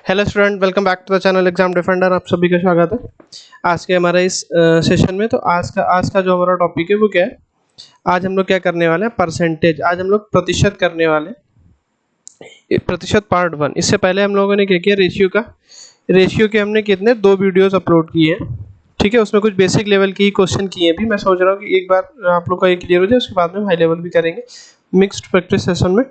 Hello student, welcome back to the channel exam defender. आप सभी का स्वागत है आज के हमारे इस सेशन में। तो आज का जो हमारा टॉपिक है वो क्या है। आज हम लोग क्या करने वाले हैं, परसेंटेज। आज हम लोग प्रतिशत करने वाले हैं, ये प्रतिशत पार्ट 1। इससे पहले हम लोगों ने क्या किया, रेशियो के हमने कितने 2 वीडियोस अपलोड किए हैं। ठीक है, उसमें कुछ बेसिक लेवल की क्वेश्चन किए हैं भी। मैं सोच रहा हूँ कि एक बार आप लोग का ये क्लियर हो जाए, उसके बाद में हाई लेवल भी करेंगे मिक्स्ड प्रैक्टिस सेशन में।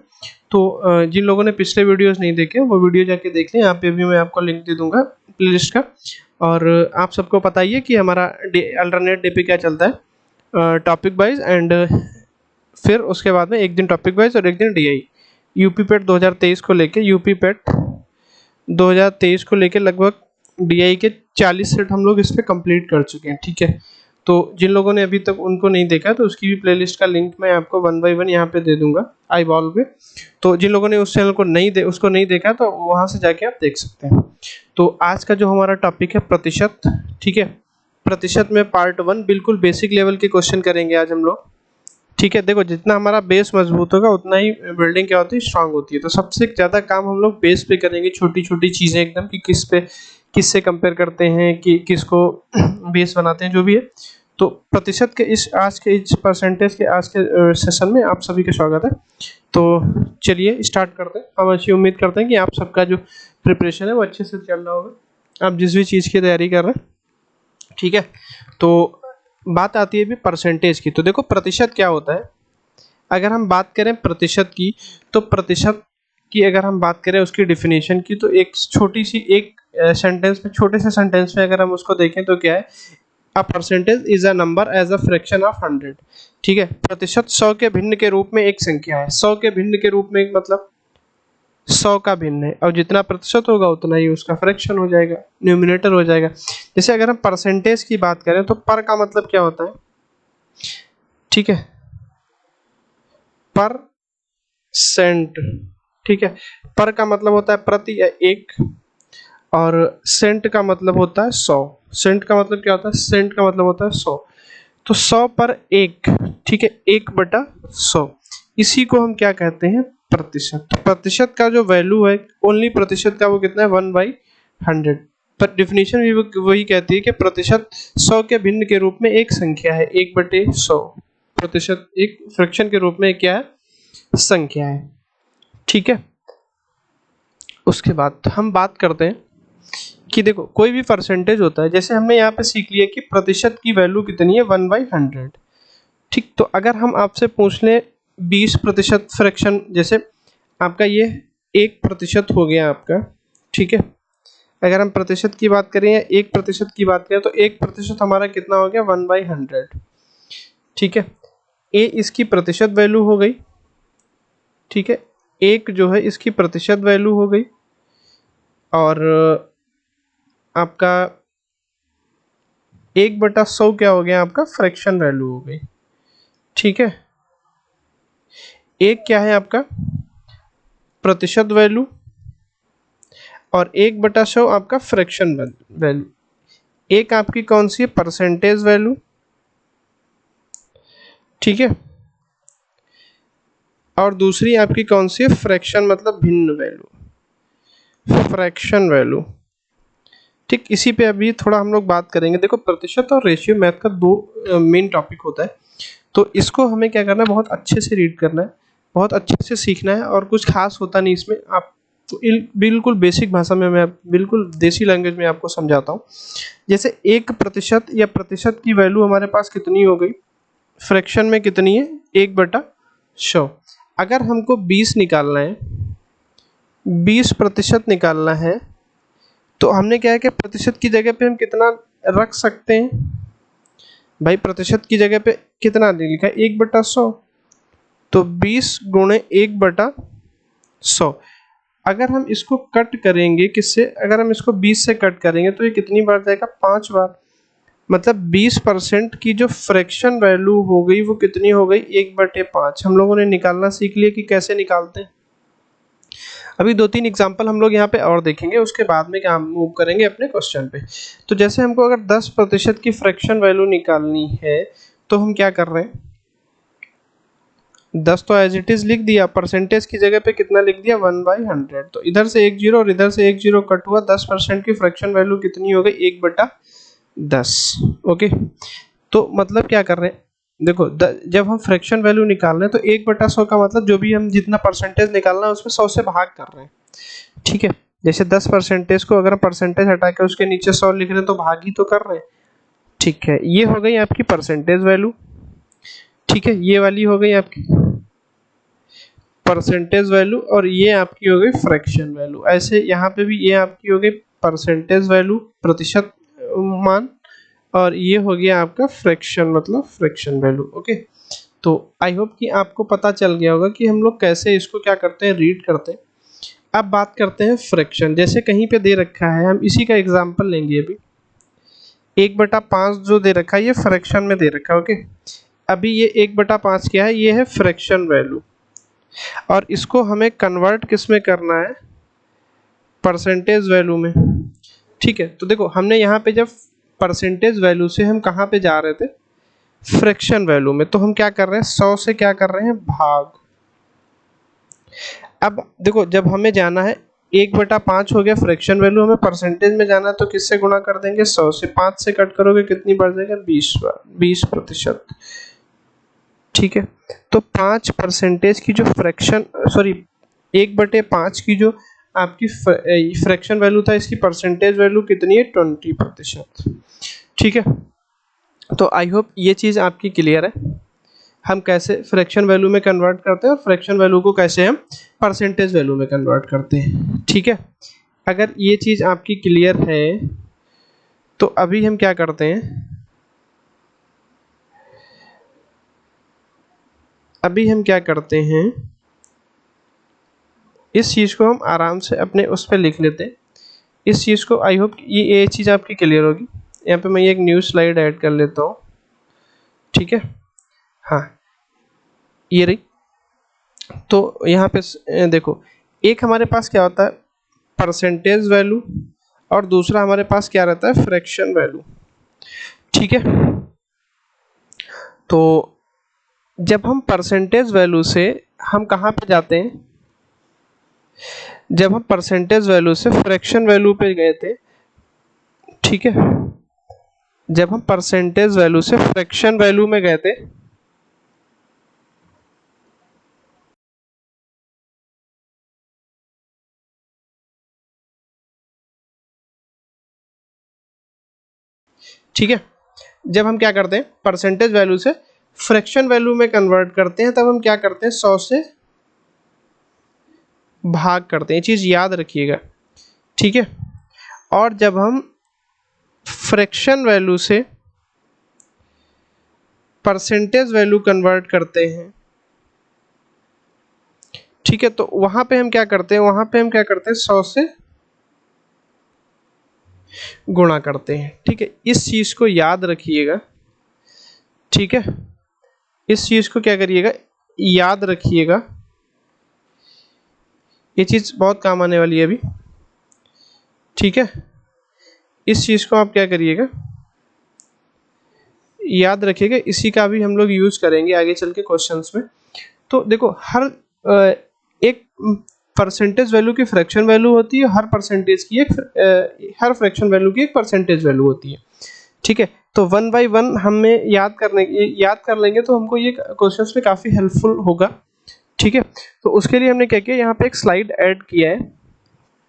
तो जिन लोगों ने पिछले वीडियोस नहीं देखे वो वीडियो जाके देख लें, यहाँ पे भी मैं आपको लिंक दे दूंगा प्लेलिस्ट का। और आप सबको पता ही है कि हमारा अल्टरनेट डे पे क्या चलता है, टॉपिक वाइज एंड फिर उसके बाद में एक दिन टॉपिक वाइज और एक दिन डीआई। यूपी पेट 2023 को लेके लगभग डीआई के 40 सेट हम लोग इस पे कंप्लीट कर चुके हैं। ठीक है, तो जिन लोगों ने अभी तक उनको नहीं देखा तो उसकी भी प्लेलिस्ट का लिंक मैं आपको 1 बाय 1 यहाँ पे दे दूंगा आई बॉल पे। तो जिन लोगों ने उस चैनल को उसको नहीं देखा तो वहाँ से जाके आप देख सकते हैं। तो आज का जो हमारा टॉपिक है प्रतिशत। ठीक है, प्रतिशत में पार्ट 1 बिल्कुल बेसिक लेवल के क्वेश्चन करेंगे आज हम लोग। ठीक है, देखो जितना हमारा बेस मजबूत होगा उतना ही बिल्डिंग क्या होती है, स्ट्रांग होती है। तो सबसे ज़्यादा काम हम लोग बेस पे करेंगे, छोटी छोटी चीज़ें एकदम कि किससे कंपेयर करते हैं, कि किसको बेस बनाते हैं, जो भी है। तो प्रतिशत के आज के सेशन में आप सभी का स्वागत है। तो चलिए स्टार्ट करते हैं। हम अच्छी उम्मीद करते हैं कि आप सबका जो प्रिपरेशन है वो अच्छे से चल रहा होगा, आप जिस भी चीज़ की तैयारी कर रहे हैं। ठीक है, तो बात आती है भी परसेंटेज की। तो देखो प्रतिशत क्या होता है। अगर हम बात करें प्रतिशत की, तो प्रतिशत की अगर हम बात करें उसकी डिफिनेशन की, तो एक छोटी सी एक सेंटेंस में, छोटे से सेंटेंस में अगर हम उसको देखें तो क्या है, a percentage is a number as a fraction of 100। ठीक है, प्रतिशत 100 के भिन्न के रूप में एक संख्या है। 100 के भिन्न के रूप में मतलब 100 का भिन्न है, और जितना प्रतिशत होगा उतना ही उसका फ्रैक्शन हो जाएगा, न्यूमिनेटर हो जाएगा। जैसे अगर हम परसेंटेज की बात करें तो पर का मतलब क्या होता है। ठीक है, पर सेंट। ठीक है, पर का मतलब होता है प्रति या एक, और सेंट का मतलब होता है 100। सेंट का मतलब क्या होता है, सेंट का मतलब होता है 100। तो 100 पर एक, ठीक है, 1/100, इसी को हम क्या कहते हैं, प्रतिशत। तो प्रतिशत का जो वैल्यू है ओनली प्रतिशत का, वो कितना है, 1/100। पर डिफिनीशन भी वही कहती है कि प्रतिशत 100 के भिन्न के रूप में एक संख्या है, 1/100। प्रतिशत एक फ्रैक्शन के रूप में क्या है, संख्या है। ठीक है, उसके बाद हम बात करते हैं कि देखो कोई भी परसेंटेज होता है, जैसे हमने यहाँ पे सीख लिया कि प्रतिशत की वैल्यू कितनी है, 1/100। ठीक, तो अगर हम आपसे पूछ लें 20% फ्रैक्शन, जैसे आपका ये 1% हो गया आपका। ठीक है, अगर हम प्रतिशत की बात करें या 1% की बात करें तो 1% हमारा कितना हो गया, 1/100। ठीक है, ए इसकी प्रतिशत वैल्यू हो गई। ठीक है, एक जो है इसकी प्रतिशत वैल्यू हो गई, और आपका 1/100 क्या हो गया, आपका फ्रैक्शन वैल्यू हो गई। ठीक है, एक क्या है आपका प्रतिशत वैल्यू, और 1/100 आपका फ्रैक्शन वैल्यू। एक आपकी कौन सी है, परसेंटेज वैल्यू। ठीक है, और दूसरी आपकी कौन सी है, फ्रैक्शन मतलब भिन्न वैल्यू, फ्रैक्शन वैल्यू। ठीक, इसी पे अभी थोड़ा हम लोग बात करेंगे। देखो प्रतिशत और रेशियो मैथ का 2 मेन टॉपिक होता है। तो इसको हमें क्या करना है, बहुत अच्छे से रीड करना है, बहुत अच्छे से सीखना है, और कुछ खास होता नहीं इसमें। आप बिल्कुल बेसिक भाषा में मैं बिल्कुल देसी लैंग्वेज में आपको समझाता हूँ। जैसे 1% या प्रतिशत की वैल्यू हमारे पास कितनी हो गई, फ्रैक्शन में कितनी है, 1/100। अगर हमको 20 निकालना है, 20% निकालना है, तो हमने क्या है कि प्रतिशत की जगह पे हम कितना रख सकते हैं भाई, प्रतिशत की जगह पे कितना लिखा है, 1/100। तो 20 गुणे 1/100। अगर हम इसको कट करेंगे किससे, अगर हम इसको 20 से कट करेंगे तो ये कितनी बार जाएगा, 5 बार। मतलब 20% की जो फ्रैक्शन वैल्यू हो गई वो कितनी हो गई, 1/5। हम लोगों ने निकालना सीख लिया कि कैसे निकालते हैं। अभी 2-3 एग्जांपल हम लोग यहाँ पे और देखेंगे, उसके बाद में क्या हम मूव करेंगे अपने क्वेश्चन पे। तो जैसे हमको अगर 10% की फ्रैक्शन वैल्यू निकालनी है, तो हम क्या कर रहे हैं, 10 तो एज इट इज लिख दिया, परसेंटेज की जगह पे कितना लिख दिया 1/100। तो इधर से एक जीरो और इधर से एक जीरो कट हुआ, 10% की फ्रैक्शन वैल्यू कितनी हो गई 1/10। ओके, तो मतलब क्या कर रहे हैं, देखो जब हम फ्रैक्शन वैल्यू निकाल रहे हैं तो 1/100 का मतलब जो भी हम जितना परसेंटेज निकालना है उसमें 100 से भाग कर रहे हैं। ठीक है, जैसे 10% को अगर हम परसेंटेज हटा के उसके नीचे 100 लिख रहे हैं तो भाग ही तो कर रहे हैं। ठीक है, ये हो गई आपकी परसेंटेज वैल्यू। ठीक है, ये वाली हो गई आपकी परसेंटेज वैल्यू और ये आपकी हो गई फ्रैक्शन वैल्यू। ऐसे यहाँ पे भी ये आपकी हो गई परसेंटेज वैल्यू, प्रतिशत मान, और ये हो गया आपका फ्रैक्शन मतलब फ्रैक्शन वैल्यू। ओके, तो आई होप कि आपको पता चल गया होगा कि हम लोग कैसे इसको क्या करते हैं, रीड करते हैं। अब बात करते हैं फ्रैक्शन। जैसे कहीं पे दे रखा है, हम इसी का एग्जांपल लेंगे अभी। 1/5 जो दे रखा है ये फ्रैक्शन में दे रखा है। ओके, अभी ये 1/5 क्या है, ये है फ्रैक्शन वैल्यू, और इसको हमें कन्वर्ट किस में करना है, परसेंटेज वैल्यू में। ठीक है, तो देखो हमने यहाँ पे जब परसेंटेज वैल्यू से हम कहाँ पे जा रहे थे, फ्रैक्शन वैल्यू में, तो हम क्या कर रहे हैं 100 से क्या कर रहे हैं भाग। अब देखो जब हमें जाना है 1/5 हो गया फ्रैक्शन वैल्यू, हमें परसेंटेज में जाना है तो किससे गुणा कर देंगे 100 से, 5 से कट करोगे कितनी बढ़ जाएगा 20%। ठीक है, तो 5% की जो फ्रैक्शन, सॉरी 1/5 की जो आपकी फ्रैक्शन वैल्यू था, इसकी परसेंटेज वैल्यू कितनी है 20%। ठीक है, तो आई होप ये चीज़ आपकी क्लियर है, हम कैसे फ्रैक्शन वैल्यू में कन्वर्ट करते हैं और फ्रैक्शन वैल्यू को कैसे हम परसेंटेज वैल्यू में कन्वर्ट करते हैं। ठीक है, अगर ये चीज़ आपकी क्लियर है तो अभी हम क्या करते हैं, अभी हम क्या करते हैं, इस चीज़ को हम आराम से अपने उस पर लिख लेते हैं। इस चीज़ को आई होप ये चीज़ आपकी क्लियर होगी। यहाँ पे मैं एक न्यू स्लाइड ऐड कर लेता हूँ। ठीक है, हाँ ये रही। तो यहाँ पे देखो, एक हमारे पास क्या होता है परसेंटेज वैल्यू, और दूसरा हमारे पास क्या रहता है फ्रैक्शन वैल्यू। ठीक है, तो जब हम परसेंटेज वैल्यू से हम कहाँ पे जाते हैं, जब हम परसेंटेज वैल्यू से फ्रैक्शन वैल्यू पे गए थे। ठीक है, जब हम परसेंटेज वैल्यू से फ्रैक्शन वैल्यू में गए थे, ठीक है, जब हम क्या करते हैं परसेंटेज वैल्यू से फ्रैक्शन वैल्यू में कन्वर्ट करते हैं, तब हम क्या करते हैं 100 से भाग करते हैं, ये चीज़ याद रखिएगा। ठीक है, और जब हम फ्रैक्शन वैल्यू से परसेंटेज वैल्यू कन्वर्ट करते हैं, ठीक है, तो वहां पे हम क्या करते हैं, वहां पे हम क्या करते हैं 100 से गुणा करते हैं। ठीक है, इस चीज को याद रखिएगा। ठीक है, इस चीज को क्या करिएगा, याद रखिएगा, ये चीज बहुत काम आने वाली है अभी। ठीक है, इस चीज को आप क्या करिएगा, याद रखिएगा, इसी का भी हम लोग यूज करेंगे आगे चल के क्वेश्चंस में। तो देखो हर एक परसेंटेज वैल्यू की फ्रैक्शन वैल्यू होती है, हर परसेंटेज की एक हर फ्रैक्शन वैल्यू की एक परसेंटेज वैल्यू होती है। ठीक है, तो 1 बाई 1 हमें याद कर लेंगे तो हमको ये क्वेश्चंस में काफ़ी हेल्पफुल होगा। ठीक है, तो उसके लिए हमने क्या किया, यहाँ पे एक स्लाइड ऐड किया है।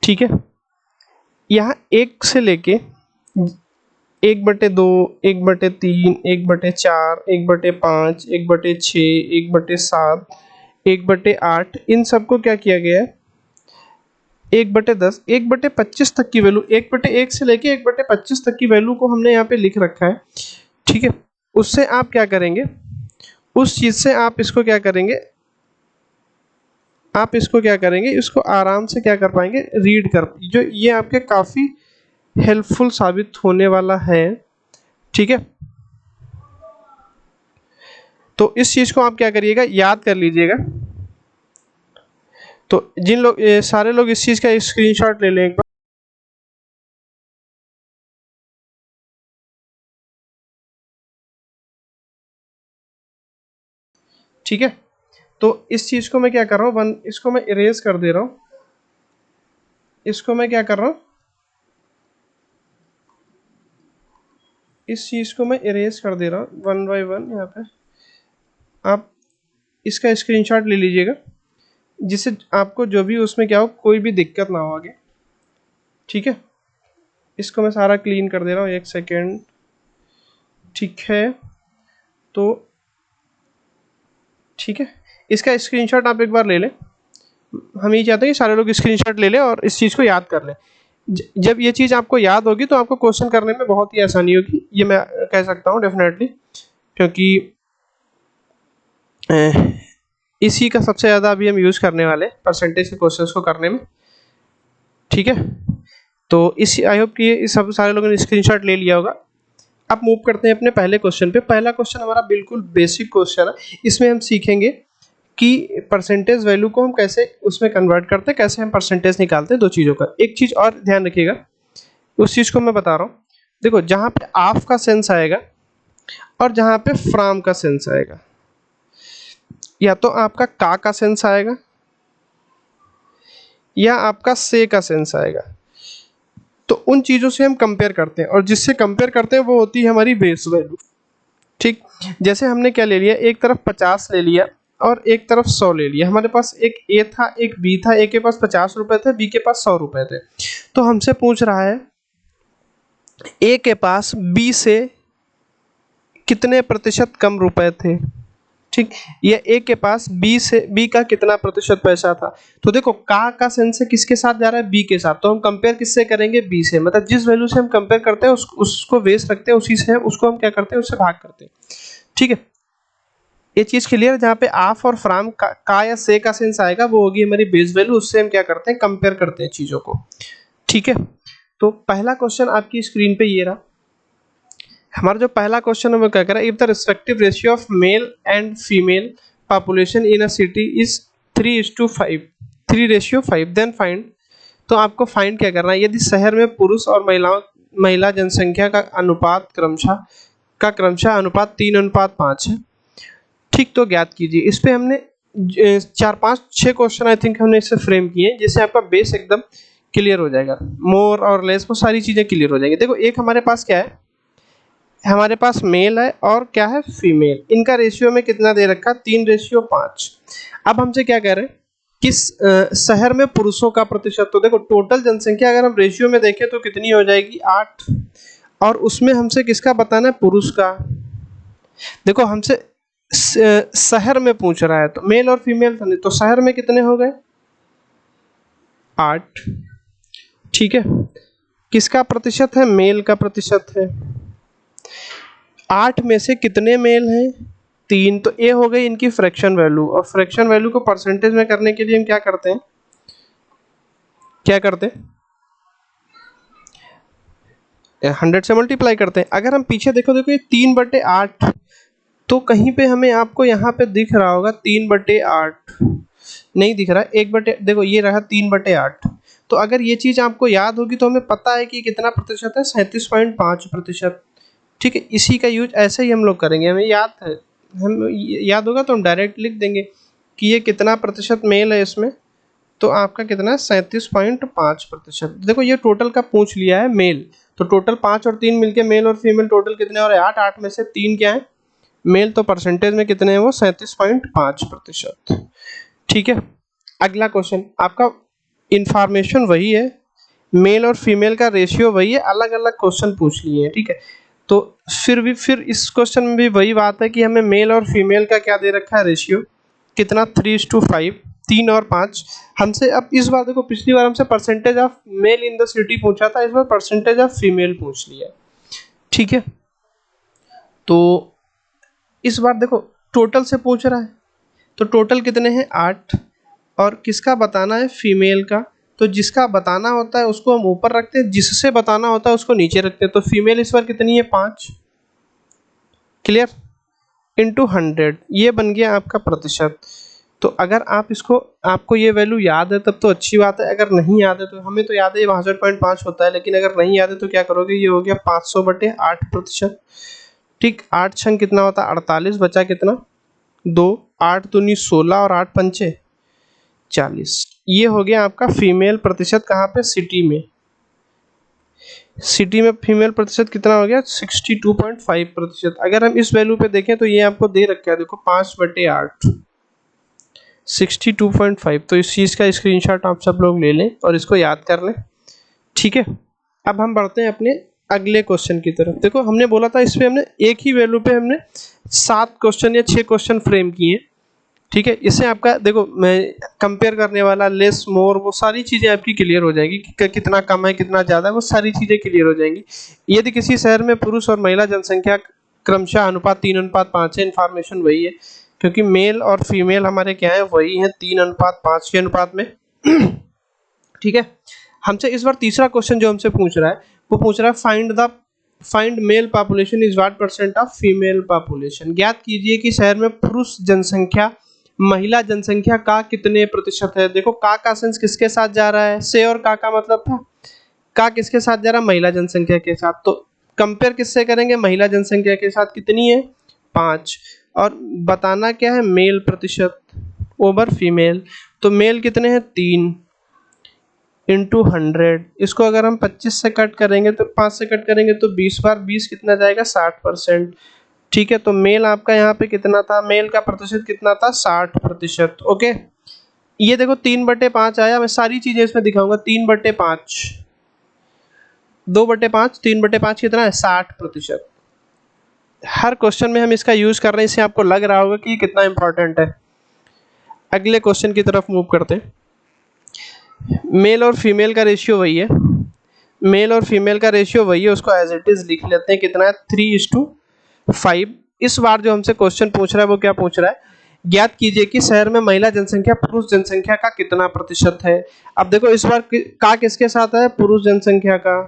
ठीक है, यहाँ 1 से लेके 1/2, 1/3, 1/4, 1/5, 1/6, 1/7, 1/8, इन सबको क्या किया गया है 1/10, 1/25 तक की वैल्यू, 1/1 से लेके 1/25 तक की वैल्यू को हमने यहाँ पे लिख रखा है। ठीक है, उससे आप क्या करेंगे, उस चीज़ से आप इसको क्या करेंगे, आप इसको क्या करेंगे, इसको आराम से क्या कर पाएंगे, रीड कर, जो ये आपके काफ़ी हेल्पफुल साबित होने वाला है। ठीक है, तो इस चीज़ को आप क्या करिएगा, याद कर लीजिएगा। तो जिन लोग सारे लोग इस चीज़ का स्क्रीनशॉट ले लें एक बार। ठीक है, तो इस चीज को मैं क्या कर रहा हूँ, इसको मैं इरेज कर दे रहा हूँ, इसको मैं क्या कर रहा हूँ, इस चीज को मैं इरेज कर दे रहा हूँ 1 बाय 1। यहाँ पे आप इसका स्क्रीनशॉट ले लीजिएगा, जिससे आपको जो भी उसमें क्या हो, कोई भी दिक्कत ना हो आगे। ठीक है, इसको मैं सारा क्लीन कर दे रहा हूँ, 1 सेकेंड। ठीक है, तो ठीक है, इसका स्क्रीनशॉट आप एक बार ले लें। हम ये चाहते हैं कि सारे लोग स्क्रीनशॉट ले लें और इस चीज़ को याद कर लें। जब ये चीज़ आपको याद होगी तो आपको क्वेश्चन करने में बहुत ही आसानी होगी, ये मैं कह सकता हूँ डेफिनेटली, क्योंकि इसी का सबसे ज़्यादा अभी हम यूज़ करने वाले परसेंटेज के क्वेश्चंस को करने में। ठीक है, तो इस आई होप कि ये सब सारे लोगों ने स्क्रीनशॉट ले लिया होगा। अब मूव करते हैं अपने पहले क्वेश्चन पे। पहला क्वेश्चन हमारा बिल्कुल बेसिक क्वेश्चन है। इसमें हम सीखेंगे कि परसेंटेज वैल्यू को हम कैसे उसमें कन्वर्ट करते हैं, कैसे हम परसेंटेज निकालते हैं, दो चीज़ों का। एक चीज़ और ध्यान रखिएगा, उस चीज़ को मैं बता रहा हूँ। देखो, जहाँ पे ऑफ का सेंस आएगा और जहाँ पे फ्रॉम का सेंस आएगा, या तो आपका का सेंस आएगा या आपका से का सेंस आएगा। तो उन चीज़ों से हम कंपेयर करते हैं, और जिससे कंपेयर करते हैं वो होती है हमारी बेस वैल्यू। ठीक, जैसे हमने क्या ले लिया, एक तरफ 50 ले लिया और एक तरफ 100 ले लिया। हमारे पास एक ए था, एक बी था, ए के पास 50 रुपए थे, बी के पास 100 रुपए थे। तो हमसे पूछ रहा है ए के पास बी से कितने प्रतिशत कम रुपए थे। ठीक, ये ए के पास बी का कितना प्रतिशत पैसा था। तो देखो, का सेंस से किसके साथ जा रहा है, बी के साथ। तो हम कंपेयर किससे करेंगे, बी से। मतलब जिस वैल्यू से हम कंपेयर करते हैं उसको बेस रखते हैं, उसी से उसको हम क्या करते हैं, उससे भाग करते हैं। ठीक है, ये चीज क्लियर। जहाँ पे ऑफ और फ्रॉम का या से का सेंस आएगा वो होगी हमारी बेस वैल्यू, उससे हम क्या करते हैं, कंपेयर करते हैं चीजों को। ठीक है, तो पहला क्वेश्चन आपकी स्क्रीन पे ये रहा। हमारा जो पहला क्वेश्चन है वो क्या कह रहा है, if the respective ratio of male and female population in a city is 3:5, 3:5, then find. तो आपको फाइंड क्या करना है, यदि शहर में पुरुष और महिला जनसंख्या का अनुपात क्रमशः अनुपात 3:5 है। ठीक, तो ज्ञात कीजिए। इस पे हमने 4-5-6 क्वेश्चन आई थिंक हमने इससे फ्रेम किए हैं, जिससे आपका बेस एकदम क्लियर हो जाएगा, मोर और लेस वो सारी चीजें क्लियर हो जाएंगी। देखो, एक हमारे पास क्या है, हमारे पास मेल है और क्या है, फीमेल। इनका रेशियो में कितना दे रखा है, 3:5। अब हमसे क्या कह रहे हैं, किस शहर में पुरुषों का प्रतिशत। तो देखो, टोटल जनसंख्या अगर हम रेशियो में देखें तो कितनी हो जाएगी, 8, और उसमें हमसे किसका बताना है, पुरुष का। देखो, हमसे शहर में पूछ रहा है, तो मेल और फीमेल था नहीं, तो शहर में कितने हो गए, 8। ठीक है, किसका प्रतिशत है, मेल का प्रतिशत है। 8 में से कितने मेल हैं, 3। तो ए हो गई इनकी फ्रैक्शन वैल्यू, और फ्रैक्शन वैल्यू को परसेंटेज में करने के लिए हम क्या करते हैं, 100 से मल्टीप्लाई करते हैं। अगर हम पीछे देखो ये 3/8, तो कहीं पे हमें आपको यहाँ पे दिख रहा होगा 3/8, नहीं दिख रहा, देखो ये रहा 3/8। तो अगर ये चीज आपको याद होगी तो हमें पता है कि कितना प्रतिशत है, 37.5%। ठीक है, इसी का यूज ऐसे ही हम लोग करेंगे, हमें याद है, हम याद होगा तो हम डायरेक्ट लिख देंगे कि ये कितना प्रतिशत मेल है इसमें, तो आपका कितना, 37.5%। देखो, ये टोटल का पूछ लिया है मेल, तो टोटल 5 और 3 मिलके मेल और फीमेल टोटल कितने और 8, 8 में से 3 क्या है, मेल। तो परसेंटेज में कितने हैं वो, 37.5%। ठीक है, अगला क्वेश्चन आपका इंफॉर्मेशन वही है, मेल और फीमेल का रेशियो वही है, अलग अलग क्वेश्चन पूछ लिए हैं। ठीक है, तो फिर इस क्वेश्चन में भी वही बात है कि हमें मेल और फीमेल का क्या दे रखा है, रेशियो कितना, 3:5, 3 और 5। हमसे अब इस बार देखो, पिछली बार हमसे percentage of male in the city पूछा था, इस बार परसेंटेज ऑफ फीमेल पूछ लिया। ठीक है, तो इस बार देखो टोटल से पूछ रहा है, तो टोटल कितने हैं, 8, और किसका बताना है, फीमेल का। तो जिसका बताना होता है उसको हम ऊपर रखते हैं, जिससे बताना होता है उसको नीचे रखते हैं। तो फीमेल इस बार कितनी है, 5, क्लियर, इंटू 100, ये बन गया आपका प्रतिशत। तो अगर आप आपको ये वैल्यू याद है तब तो अच्छी बात है, अगर नहीं याद है तो, हमें तो याद है 62.5 होता है, लेकिन अगर नहीं याद है तो क्या करोगे, ये हो गया 500/8%। ठीक, 8 छंग कितना होता है, 48, बचा कितना, 2, 8 दूनी 16 और 8 पंचे 40। ये हो गया आपका फीमेल प्रतिशत कहाँ पे, सिटी में। सिटी में फीमेल प्रतिशत कितना हो गया, 62.5%। अगर हम इस वैल्यू पे देखें तो ये आपको दे रखा है, देखो 5/8, 62.5। तो इस चीज़ का स्क्रीनशॉट आप सब लोग ले लें और इसको याद कर लें, ठीक है। अब हम बढ़ते हैं अपने अगले क्वेश्चन की तरफ। देखो हमने बोला था इस पे हमने एक ही वैल्यू पे हमने 7 क्वेश्चन या 6 क्वेश्चन फ्रेम किए, ठीक है। इससे आपका देखो मैं कंपेयर करने वाला, लेस मोर, वो सारी चीज़ें आपकी क्लियर हो जाएगी कि कितना कम है कितना ज़्यादा है, वो सारी चीज़ें क्लियर हो जाएंगी। यदि किसी शहर में पुरुष और महिला जनसंख्या क्रमशः अनुपात 3:5 है, इन्फॉर्मेशन वही है क्योंकि मेल और फीमेल हमारे क्या है, वही है 3:5 के अनुपात में, ठीक है। हमसे इस बार तीसरा क्वेश्चन जो हमसे पूछ रहा है वो पूछ रहा है find mail population is what percent of female population. ज्ञात कीजिए कि शहर में पुरुष जनसंख्या महिला जनसंख्या का कितने प्रतिशत है। देखो का सेंस किसके साथ जा रहा है, से और का मतलब था, का किसके साथ जा रहा है, महिला जनसंख्या के साथ। तो कंपेयर किससे करेंगे, महिला जनसंख्या के साथ, कितनी है 5, और बताना क्या है, मेल प्रतिशत ओवर फीमेल। तो मेल कितने हैं 3 इंटू 100। इसको अगर हम 25 से कट करेंगे तो 5 से कट करेंगे तो 20 बार 20 कितना जाएगा, 60%, ठीक है। तो मेल आपका यहाँ पे कितना था, मेल का प्रतिशत कितना था, 60%, ओके। ये देखो 3/5 आया, मैं सारी चीजें इसमें दिखाऊंगा। 3/5, 2/5, 3/5 कितना है, 60%। हर क्वेश्चन में हम इसका यूज कर रहे हैं, इससे आपको लग रहा होगा कि ये कितना इंपॉर्टेंट है। अगले क्वेश्चन की तरफ मूव करते हैं। मेल और फीमेल का रेशियो वही है, मेल और फीमेल का रेशियो वही है, उसको एज इट इज लिख लेते हैं, कितना है 3:5। इस बार जो हमसे क्वेश्चन पूछ रहा है वो क्या पूछ रहा है, ज्ञात कीजिए कि शहर में महिला जनसंख्या पुरुष जनसंख्या का कितना प्रतिशत है। अब देखो इस बार का किसके साथ है, पुरुष जनसंख्या का,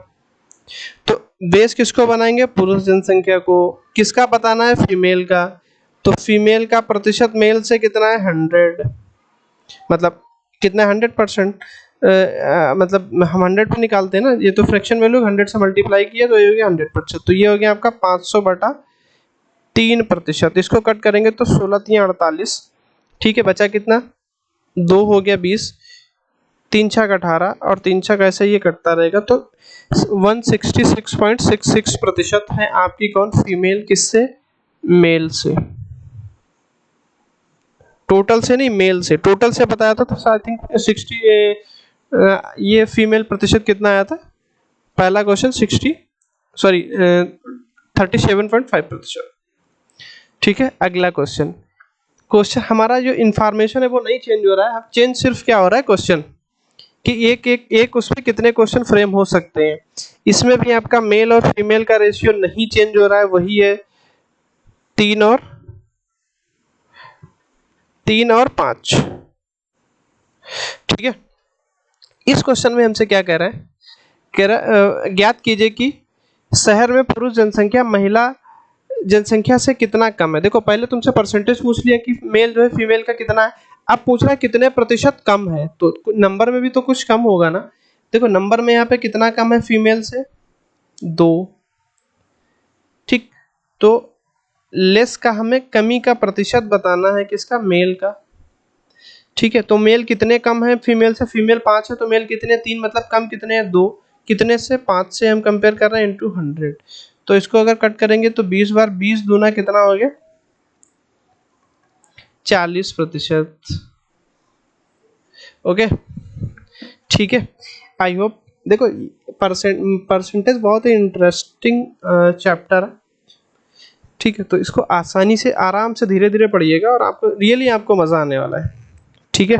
तो बेस किसको बनाएंगे, पुरुष जनसंख्या को, किसका बताना है, फीमेल का। तो फीमेल का प्रतिशत मेल से कितना है, 100, मतलब कितना, 100%, मतलब हम 100 पे निकालते हैं ना, ये तो फ्रैक्शन वैल्यू 100 से मल्टीप्लाई किया तो ये हो गया 100%। तो ये हो गया आपका 500/3%। इसको कट करेंगे तो 16×3=48, ठीक है। बचा कितना, 2 हो गया 20, 3×6=18 और 3×6 ऐसे ये कटता रहेगा। तो 166.66% है आपकी कौन, फीमेल, किससे, मेल से। टोटल से नहीं, मेल से। टोटल से बताया था तो आई थिंक 60, ये फीमेल प्रतिशत कितना आया था, पहला क्वेश्चन 37.5%, ठीक है। अगला क्वेश्चन, क्वेश्चन हमारा जो इंफॉर्मेशन है वो नहीं चेंज हो रहा है, चेंज सिर्फ क्या हो रहा है, क्वेश्चन कि एक उसमें कितने क्वेश्चन फ्रेम हो सकते हैं। इसमें भी आपका मेल और फीमेल का रेशियो नहीं चेंज हो रहा है, वही है 3 और 5, ठीक है। इस क्वेश्चन में हमसे क्या कह रहा है, कह रहा ज्ञात कीजिए कि शहर में पुरुष जनसंख्या महिला जनसंख्या से कितना कम है। देखो पहले तुमसे परसेंटेज पूछ लिया कि मेल जो है फीमेल का कितना है, अब पूछ रहा है कितने प्रतिशत कम है, तो नंबर में भी तो कुछ कम होगा ना। देखो नंबर में यहाँ पे कितना कम है फीमेल से, 2, ठीक। तो लेस का हमें कमी का प्रतिशत बताना है, किसका, मेल का, ठीक है। तो मेल कितने कम है फीमेल से, फीमेल 5 है, तो मेल कितने, 3, मतलब कम कितने हैं, 2, कितने से, 5 से हम कंपेयर कर रहे हैं, इंटू 100। तो इसको अगर कट करेंगे तो 20 बार 20 दूना कितना हो गया, 40%, ओके, ठीक है। आई होप, देखो परसेंटेज बहुत ही इंटरेस्टिंग चैप्टर है, ठीक है। तो इसको आसानी से आराम से धीरे धीरे पढ़िएगा और आपको रियली आपको मजा आने वाला है, ठीक है,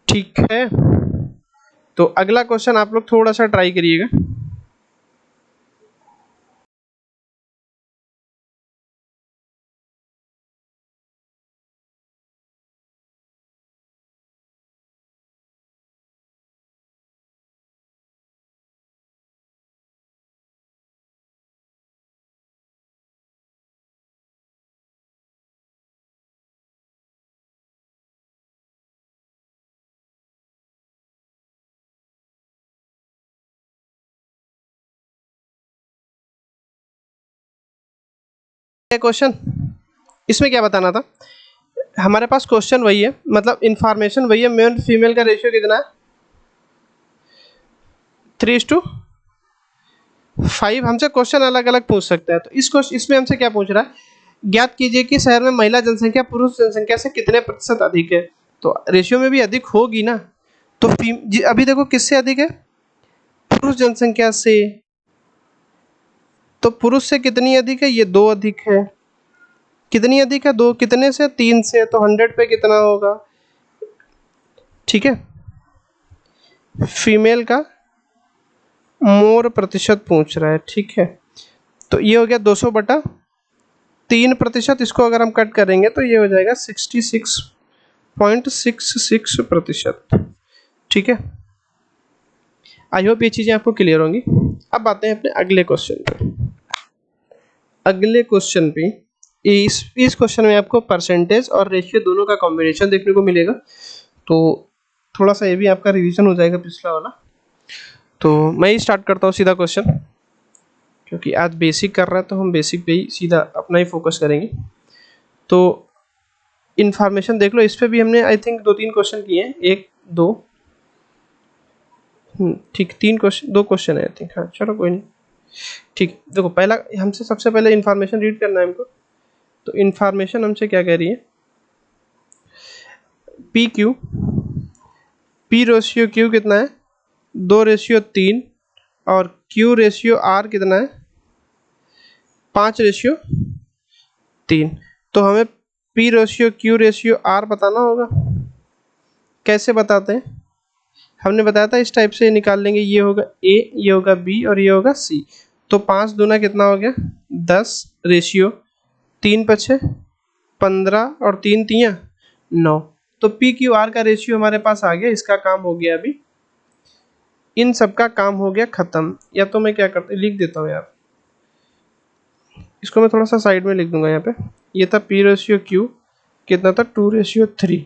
ठीक है। तो अगला क्वेश्चन आप लोग थोड़ा सा ट्राई करिएगा। क्वेश्चन इसमें क्या बताना था, हमारे पास क्वेश्चन वही है, मतलब इंफॉर्मेशन वही है, मेल फीमेल का रेशियो कितना है 3:5। हमसे क्वेश्चन अलग अलग पूछ सकता है, तो इस क्वेश्चन इसमें हमसे क्या पूछ रहा है, ज्ञात कीजिए कि शहर में महिला जनसंख्या पुरुष जनसंख्या से कितने प्रतिशत अधिक है। तो रेशियो में भी अधिक होगी ना, तो अभी देखो किससे अधिक है, पुरुष जनसंख्या से। तो पुरुष से कितनी अधिक है, ये 2 अधिक है। कितनी अधिक है, 2 कितने से, 3 से, तो 100 पे कितना होगा, ठीक है। फीमेल का मोर प्रतिशत पूछ रहा है, ठीक है। तो ये हो गया 200/3%। इसको अगर हम कट करेंगे तो ये हो जाएगा 66.66%, ठीक है। आई होप ये चीज़ें आपको क्लियर होंगी। अब आते हैं अपने अगले क्वेश्चन पे। अगले क्वेश्चन पे इस क्वेश्चन में आपको परसेंटेज और रेशियो दोनों का कॉम्बिनेशन देखने को मिलेगा, तो थोड़ा सा ये भी आपका रिवीजन हो जाएगा पिछला वाला। तो मैं ही स्टार्ट करता हूँ सीधा क्वेश्चन, क्योंकि आज बेसिक कर रहा है तो हम बेसिक पे ही सीधा अपना ही फोकस करेंगे। तो इन्फॉर्मेशन देख लो, इस पे भी हमने आई थिंक 2-3 क्वेश्चन किए हैं, 1-2 ठीक 3 क्वेश्चन, 2 क्वेश्चन है आई थिंक, हाँ चलो कोई नहीं, ठीक। देखो पहला हमसे सबसे पहले इन्फॉर्मेशन रीड करना है हमको। तो इन्फॉर्मेशन हमसे क्या कह रही है, पी रेशियो क्यू कितना है 2:3, और क्यू रेशियो आर कितना है 5:3। तो हमें P ratio Q ratio R बताना होगा। कैसे बताते हैं, हमने बताया था इस टाइप से निकाल लेंगे, ये होगा ए, ये होगा बी और ये होगा सी। तो 5 दूना कितना हो गया 10, रेशियो 3×5 15 और 3 तियां 9। तो पी क्यू आर का रेशियो हमारे पास आ गया, इसका काम हो गया, अभी इन सब का काम हो गया खत्म। या तो मैं क्या करता लिख देता हूँ यार, इसको मैं थोड़ा सा साइड में लिख दूंगा यहाँ पे। ये था पी रेशियो क्यू कितना था 2:3,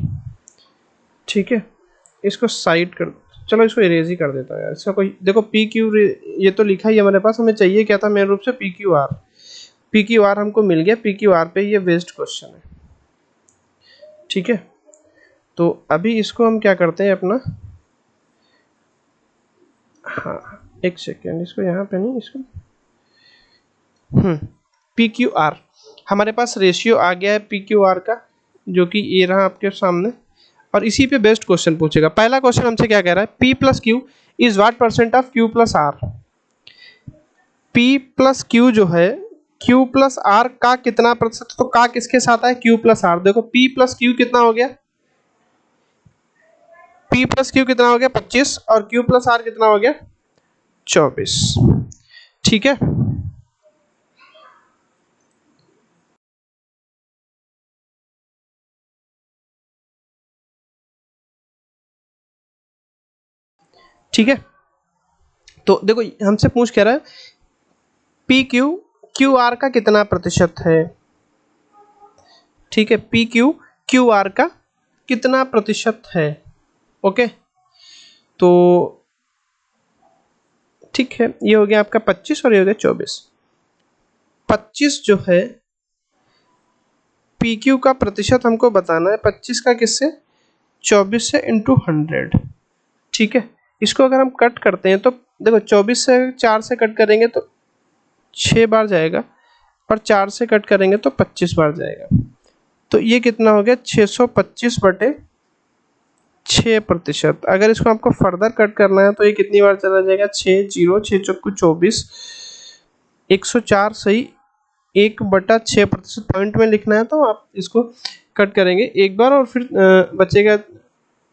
ठीक है। इसको साइड कर, चलो इसको इरेज ही कर देता हूँ यार, इसका कोई देखो पी क्यू ये तो लिखा ही है हमारे पास, हमें चाहिए क्या था मेन रूप से P Q R. P Q R हमको मिल गया, पी क्यू आर पे ये बेस्ड क्वेश्चन है, ठीक है। तो अभी इसको हम क्या करते हैं अपना, हाँ एक सेकेंड, इसको यहाँ पे नहीं, इसको पी क्यू आर हमारे पास रेशियो आ गया है पी क्यू आर का, जो कि ये रहा आपके सामने, और इसी पे बेस्ट क्वेश्चन पूछेगा। पहला क्वेश्चन हमसे क्या कह रहा है, P plus Q is what percent of Q plus R. P plus Q जो है Q प्लस आर का कितना प्रतिशत, तो का किसके साथ है Q प्लस आर। देखो P प्लस क्यू कितना हो गया, P प्लस क्यू कितना हो गया 25, और Q प्लस आर कितना हो गया 24, ठीक है। ठीक है, तो देखो हमसे पूछ कह रहा है पी क्यू क्यू आर का कितना प्रतिशत है, ठीक है। पी क्यू क्यू आर का कितना प्रतिशत है, ओके। तो ठीक है, ये हो गया आपका 25 और ये हो गया 24। 25 जो है पी क्यू का प्रतिशत हमको बताना है, 25 का किससे 24 से इंटू 100, ठीक है। इसको अगर हम कट करते हैं तो देखो 24 से 4 से कट करेंगे तो 6 बार जाएगा, और 4 से कट करेंगे तो 25 बार जाएगा। तो ये कितना हो गया 625/6%। अगर इसको आपको फर्दर कट करना है तो ये कितनी बार चला जाएगा 6 0 6 चौको 24, 104 सही 1/6%। पॉइंट में लिखना है तो आप इसको कट करेंगे एक बार, और फिर बचेगा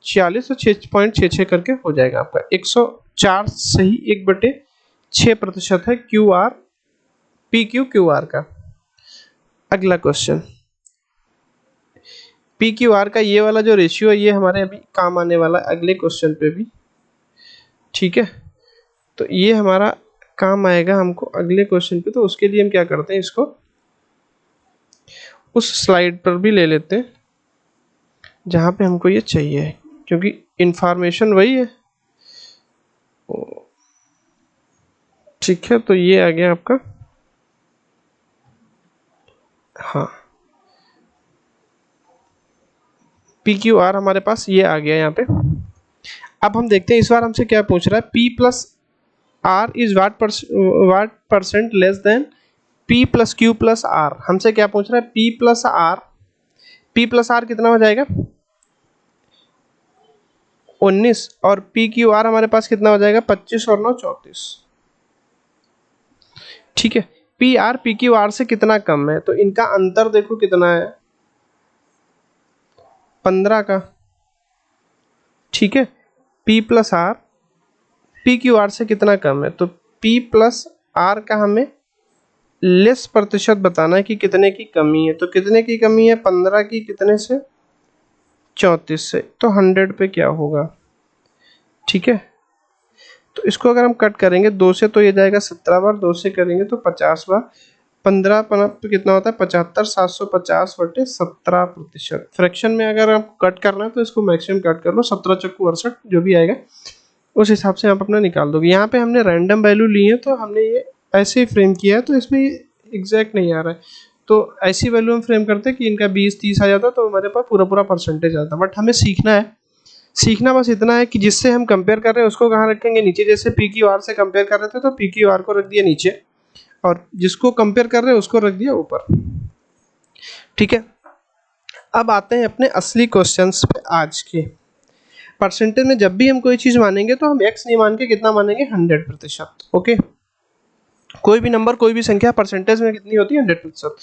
46 और 6.66 करके हो जाएगा आपका 104 सही 1/6% है Q R P Q Q R का। अगला क्वेश्चन, पी क्यू आर का ये वाला जो रेशियो है ये हमारे अभी काम आने वाला है अगले क्वेश्चन पे भी, ठीक है। तो ये हमारा काम आएगा हमको अगले क्वेश्चन पे, तो उसके लिए हम क्या करते हैं, इसको उस स्लाइड पर भी ले लेते हैं जहाँ पे हमको ये चाहिए, क्योंकि इंफॉर्मेशन वही है, ठीक है। तो ये आ गया आपका, हाँ PQR हमारे पास ये आ गया यहाँ पे। अब हम देखते हैं इस बार हमसे क्या पूछ रहा है, P plus R is what percent less then P plus Q plus R। हमसे क्या पूछ रहा है, P प्लस R कितना हो जाएगा 19 और PQR हमारे पास कितना हो जाएगा 25 और 9 34। ठीक है, PR PQR से कितना कम है, तो इनका अंतर देखो कितना है 15 का। ठीक है, P प्लस R PQR से कितना कम है, तो P प्लस R का हमें लेस प्रतिशत बताना है कि कितने की कमी है। तो कितने की कमी है 15 की कितने से 34 से, तो 100 पे क्या होगा। ठीक है, तो इसको अगर हम कट करेंगे 2 से तो ये जाएगा 17 बार, 2 से करेंगे तो 50 बार, 15 पे कितना होता है 75, 750 बटे 17%। फ्रैक्शन में अगर आपको कट करना है तो इसको मैक्सिमम कट कर लो, 17 चक्कू 68 जो भी आएगा उस हिसाब से आप अपना निकाल दोगे। यहाँ पे हमने रैंडम वैल्यू ली है तो हमने ये ऐसे ही फ्रेम किया है, तो इसमें एग्जैक्ट नहीं आ रहा है, तो ऐसी वैल्यू हम फ्रेम करते हैं कि इनका 20-30 आ जाता तो हमारे पास पूरा परसेंटेज आता। बट हमें सीखना बस इतना है कि जिससे हम कंपेयर कर रहे हैं उसको कहाँ रखेंगे, नीचे। जैसे PQR से कंपेयर कर रहे थे तो PQR को रख दिया नीचे और जिसको कंपेयर कर रहे हैं उसको रख दिया ऊपर। ठीक है, अब आते हैं अपने असली क्वेश्चंस पे आज के। परसेंटेज में जब भी हम कोई चीज मानेंगे तो हम x नहीं मान के कितना मानेंगे 100%। ओके, कोई भी नंबर कोई भी संख्या परसेंटेज में कितनी होती है 100%।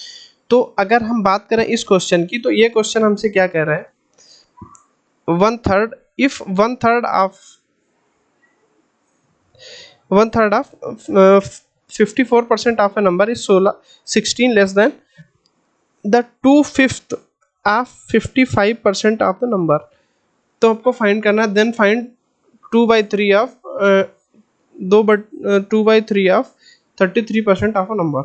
तो अगर हम बात करें इस क्वेश्चन की, तो ये क्वेश्चन हमसे क्या कह रहा है, 1/3 if 1/3 of 54% of a number is 16 less than the 2/5 of 55% of the number। तो आपको फाइंड करना है, then find 2/3 of 2/3 of 33% of a number.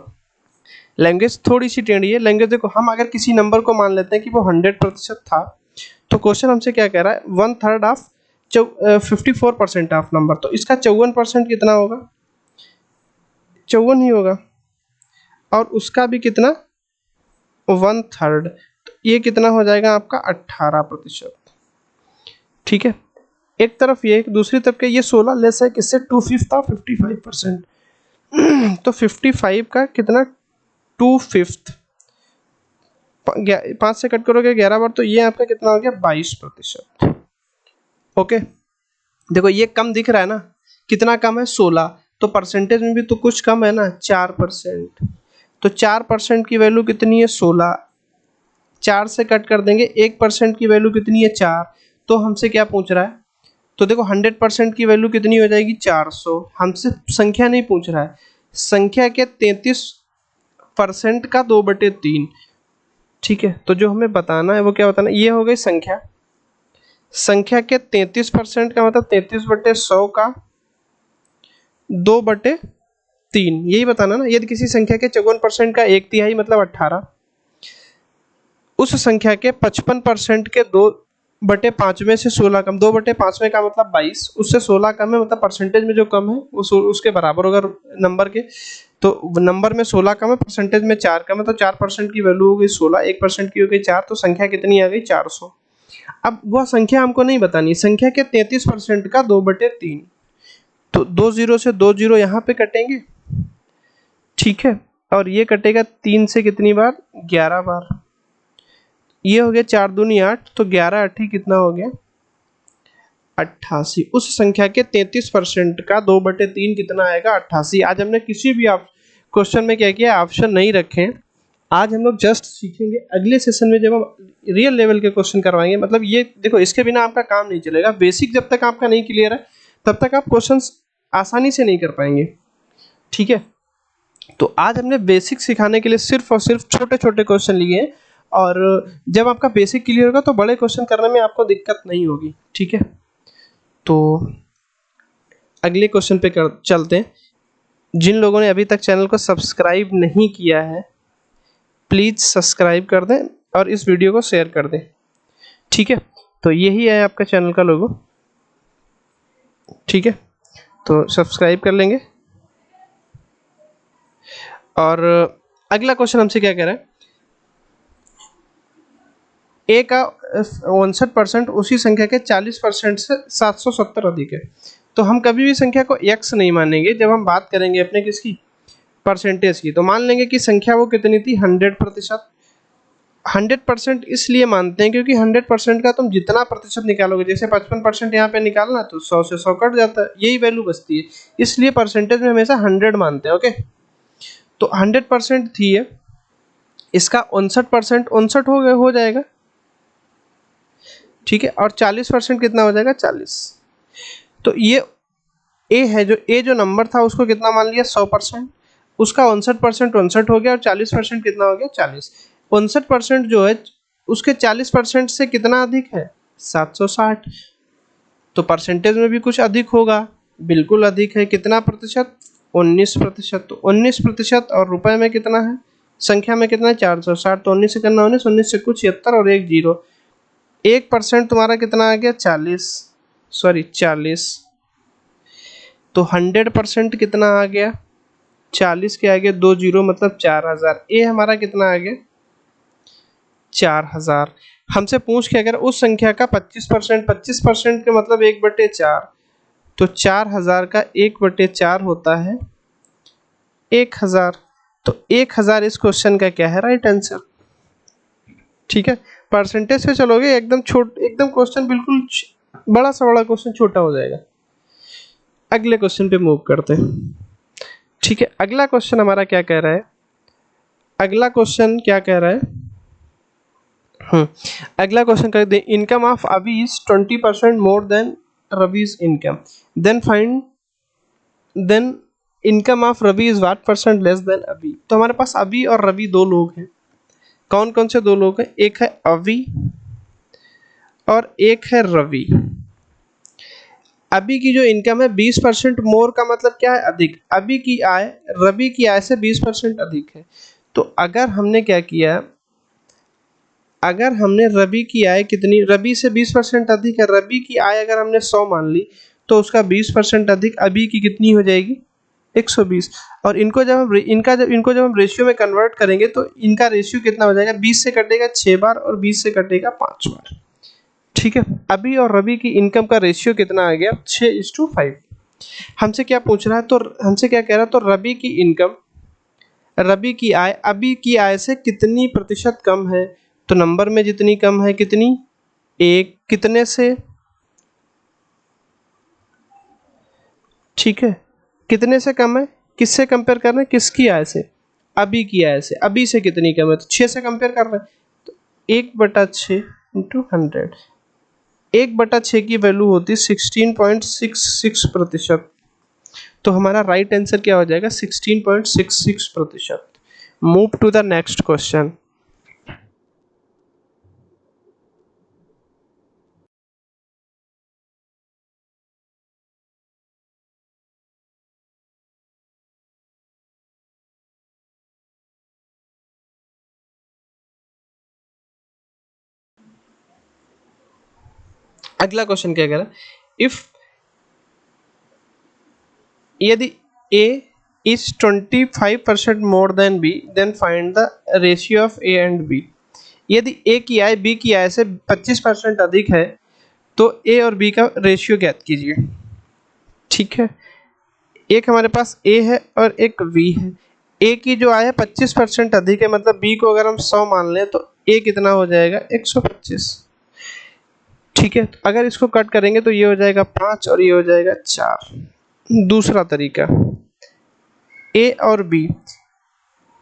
Language थोड़ी सी टेढ़ी है। लैंग्वेज देखो, हम अगर किसी नंबर को मान लेते हैं कि वो 100% था, तो क्वेश्चन हमसे क्या कह रहा है 1/3 ऑफ 54% ऑफ नंबर, तो इसका 54% कितना होगा 54 ही होगा, और उसका भी कितना 1/3, तो ये कितना हो जाएगा आपका 18%। ठीक है, एक तरफ ये, दूसरी तरफ के ये 16 लेस है किससे 2/5 था 55%। तो 55 का कितना 2/5, 5 से कट करोगे 11 बार, तो ये आपका कितना हो गया 22%। ओके, देखो ये कम दिख रहा है ना, कितना कम है 16, तो परसेंटेज में भी तो कुछ कम है ना 4%। तो 4% की वैल्यू कितनी है 16, 4 से कट कर देंगे 1% की वैल्यू कितनी है 4। तो हमसे क्या पूछ रहा है, तो देखो 100% की वैल्यू कितनी हो जाएगी 400। हमसे संख्या नहीं पूछ रहा है, संख्या के 33% का 2/3। ठीक है, तो जो हमें बताना है वो क्या बताना है, ये हो गई संख्या के 33% का मतलब 33/100 का 2/3, यही बताना ना। यदि किसी संख्या के 54% का 1/3 मतलब 18, उस संख्या के 55% के 2/5 में से 16 कम, 2/5 का मतलब 22, उससे 16 कम है, मतलब परसेंटेज में जो कम है वो उसके बराबर होगा नंबर के। तो नंबर में 16 कम है, परसेंटेज में 4 कम है, तो 4% की वैल्यू हो गई 16, 1% की हो गई 4, तो संख्या कितनी आ गई 400। अब वह संख्या हमको नहीं बतानी, संख्या के 33% का 2/3, तो 2 0 से 2 0 यहाँ पे कटेंगे। ठीक है, और ये कटेगा 3 से कितनी बार 11 बार, ये हो गया 4 दूनी 8, तो 11 8 कितना हो गया 88। उस संख्या के 33% का 2/3 कितना आएगा 88। आज हमने किसी भी क्वेश्चन में क्या किया, ऑप्शन नहीं रखे। आज हम लोग जस्ट सीखेंगे, अगले सेशन में जब हम रियल लेवल के क्वेश्चन करवाएंगे, मतलब ये देखो इसके बिना आपका काम नहीं चलेगा। बेसिक जब तक आपका नहीं क्लियर है तब तक आप क्वेश्चंस आसानी से नहीं कर पाएंगे। ठीक है, तो आज हमने बेसिक सिखाने के लिए सिर्फ और सिर्फ छोटे छोटे क्वेश्चन लिए हैं, और जब आपका बेसिक क्लियर होगा तो बड़े क्वेश्चन करने में आपको दिक्कत नहीं होगी। ठीक है, तो अगले क्वेश्चन पे चलते हैं। जिन लोगों ने अभी तक चैनल को सब्सक्राइब नहीं किया है प्लीज़ सब्सक्राइब कर दें और इस वीडियो को शेयर कर दें। ठीक है, तो यही है आपका चैनल का लोगो। ठीक है, तो सब्सक्राइब कर लेंगे। और अगला क्वेश्चन हमसे क्या कह रहा है, ए का 59% उसी संख्या के 40% से 770 अधिक है। तो हम कभी भी संख्या को x नहीं मानेंगे जब हम बात करेंगे अपने किसकी, परसेंटेज की। तो मान लेंगे कि संख्या वो कितनी थी, 100%। 100% इसलिए मानते हैं क्योंकि 100% का तुम जितना प्रतिशत निकालोगे, जैसे 55% यहाँ पे निकालना तो 100 से 100 कट जाता है, यही वैल्यू बचती है, इसलिए परसेंटेज में हमेशा 100 मानते हैं। ओके, तो 100% थी ये, इसका 59% 59 हो जाएगा, ठीक है, और 40% कितना हो जाएगा, 40। तो ये ए है, जो ए जो नंबर था उसको कितना मान लिया, 100%, उसका 59% 59 हो गया, और 40% कितना हो गया, 40। 59% जो है उसके 40% से कितना अधिक है, 760। तो परसेंटेज में भी कुछ अधिक होगा, बिल्कुल अधिक है, कितना प्रतिशत, 19%। तो 19% और रुपए में कितना है, संख्या में कितना है, 460। तो 19 से करना 19, 19 से कुछ 76 और एक जीरो, 1% तुम्हारा कितना आ गया, 40। तो 100% कितना आ गया, 40 के आगे 2 जीरो मतलब 4000। ए हमारा कितना आ गया, 4000। हमसे पूछ के अगर उस संख्या का 25% के मतलब 1/4, तो 4000 का 1/4 होता है 1000। तो 1000 इस क्वेश्चन का क्या है, राइट आंसर। ठीक है, परसेंटेज से चलोगे एकदम एकदम क्वेश्चन बिल्कुल बड़ा सा बड़ा क्वेश्चन छोटा हो जाएगा। अगले क्वेश्चन पे मूव करते हैं। ठीक है, अगला क्वेश्चन हमारा क्या कह रहा है, अगला क्वेश्चन क्या कह रहा है, अगला क्वेश्चन कर दे, income of Abhi is 20% more than Ravi's income, then income of Ravi is what percent less than Abhi. तो हमारे पास अभी और रवि दो लोग हैं। कौन कौन से दो लोग हैं, एक है अभी और एक है रवि। अभी की जो इनकम है 20% मोर का मतलब क्या है, अधिक। अभी की आय रवि की आय से 20% अधिक है। तो अगर हमने क्या किया, अगर हमने रवि की आय कितनी, रवि से 20% अधिक है, रवि की आय अगर हमने 100 मान ली तो उसका 20% अधिक अभी की कितनी हो जाएगी, 120। और इनको जब हम रेशियो में कन्वर्ट करेंगे तो इनका रेशियो कितना हो जाएगा, 20 से कटेगा 6 बार और 20 से कटेगा 5 बार। ठीक है, अभी और रवि की इनकम का रेशियो कितना आ गया, 6:5। हमसे क्या पूछ रहा है, तो हमसे क्या कह रहा है, तो रवि की इनकम, रवि की आय अभी की आय से कितनी प्रतिशत कम है। तो नंबर में जितनी कम है, कितनी, एक, कितने से, ठीक है, कितने से कम है, किससे कंपेयर कर रहे हैं, किसकी आय से, अभी की आय से। अभी से कितनी कम है, तो 6 से कंपेयर कर रहे हैं। तो 1/6 इंटू 100, 1/6 की वैल्यू होती है 16.66%। तो हमारा राइट आंसर क्या हो जाएगा, 16.66%। Move to the next question. अगला क्वेश्चन क्या कह रहा है, इफ यदि a is 25% more than b then find the ratio of a and b। यदि a की आय b की आय से 25% अधिक है तो a और b का रेशियो ज्ञात कीजिए। ठीक है, एक हमारे पास a है और एक b है। a की जो आय है 25% अधिक है, मतलब b को अगर हम 100 मान लें तो a कितना हो जाएगा, 125। ठीक है, तो अगर इसको कट करेंगे तो ये हो जाएगा 5 और ये हो जाएगा 4। दूसरा तरीका, ए और बी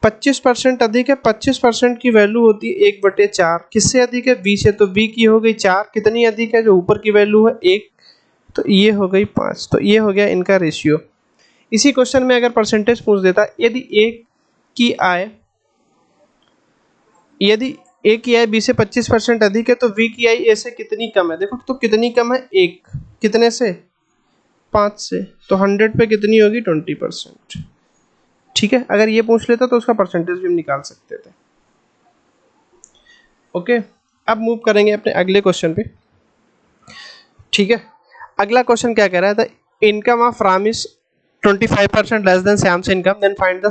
25% अधिक है, 25% की वैल्यू होती है 1/4। किससे अधिक है, बी से। तो बी की हो गई 4, कितनी अधिक है, जो ऊपर की वैल्यू है 1, तो ये हो गई 5। तो ये हो गया इनका रेशियो। इसी क्वेश्चन में अगर परसेंटेज पूछ देता, यदि ए की आय बी से 25% अधिक है तो बी की आय ए से कितनी कम है। देखो तो कितनी कम है, 1, कितने से, 5 से। तो 100 पे कितनी होगी, 20%। ठीक है, अगर ये पूछ लेता तो उसका परसेंटेज भी हम निकाल सकते थे। ओके, अब मूव करेंगे अपने अगले क्वेश्चन पे। ठीक है, अगला क्वेश्चन क्या कह रहा था, income of Ram is 25% less than Shyam's income, then find the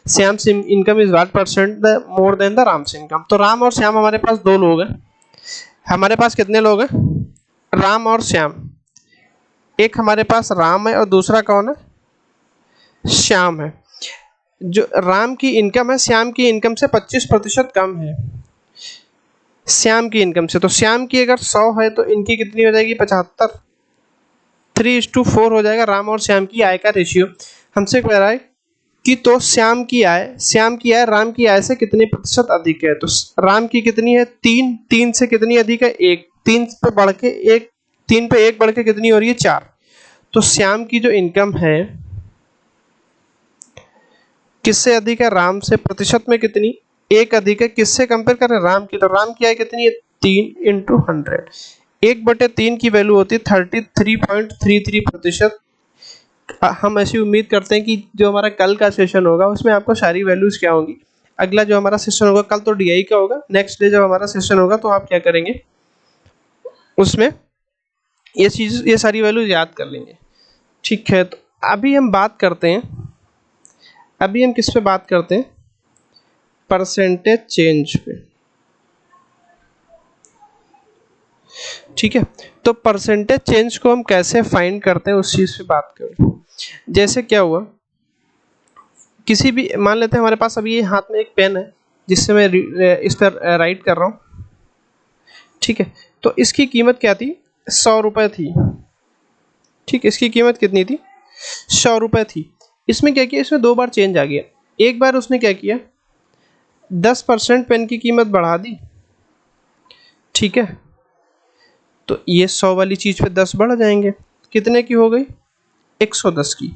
Shyam's income is what percent the more than the Ram's income. तो राम और श्याम हमारे पास दो लोग हैं। हमारे पास कितने लोग हैं? राम और श्याम। एक हमारे पास राम है और दूसरा कौन है? श्याम है। जो राम की इनकम है श्याम की इनकम से 25% कम है श्याम की इनकम से। तो श्याम की अगर 100 है तो इनकी कितनी हो जाएगी? 75। 3:4 हो जाएगा राम और श्याम की आय का रेशियो। हमसे कह रहा है कि तो श्याम की आय राम की आय से कितने प्रतिशत अधिक है? तो राम की कितनी है? 3 से कितनी अधिक है? 1। 3 पे बढ़ के 1, 3 पे 1 बढ़ के कितनी हो रही है? 4। तो श्याम की जो इनकम है किससे अधिक है? राम से। प्रतिशत में कितनी? 1 अधिक है। किससे कंपेयर करें? राम की। तो राम की आय कितनी है? 3 × 100। 1/3 की वैल्यू होती है 33.33%। हम ऐसी उम्मीद करते हैं कि जो हमारा कल का सेशन होगा उसमें आपको सारी वैल्यूज क्या होंगी। अगला जो हमारा सेशन होगा कल तो डीआई का होगा, नेक्स्ट डे जब हमारा सेशन होगा तो आप क्या करेंगे, उसमें ये सारी वैल्यूज याद कर लेंगे। ठीक है, तो अभी हम किस पे बात करते हैं? परसेंटेज चेंज पे। ठीक है, तो परसेंटेज चेंज को हम कैसे फाइंड करते हैं उस चीज पे बात करें। जैसे क्या हुआ, किसी भी मान लेते हैं हमारे पास अभी ये हाथ में एक पेन है जिससे मैं इस पर राइट कर रहा हूँ। ठीक है, तो इसकी कीमत क्या थी? 100 रुपये थी। ठीक, इसकी कीमत कितनी थी? 100 रुपये थी। इसमें क्या किया, इसमें 2 बार चेंज आ गया। एक बार उसने क्या किया, 10% पेन की कीमत बढ़ा दी। ठीक है, तो ये 100 वाली चीज पे 10 बढ़ जाएंगे। कितने की हो गई? 110 की।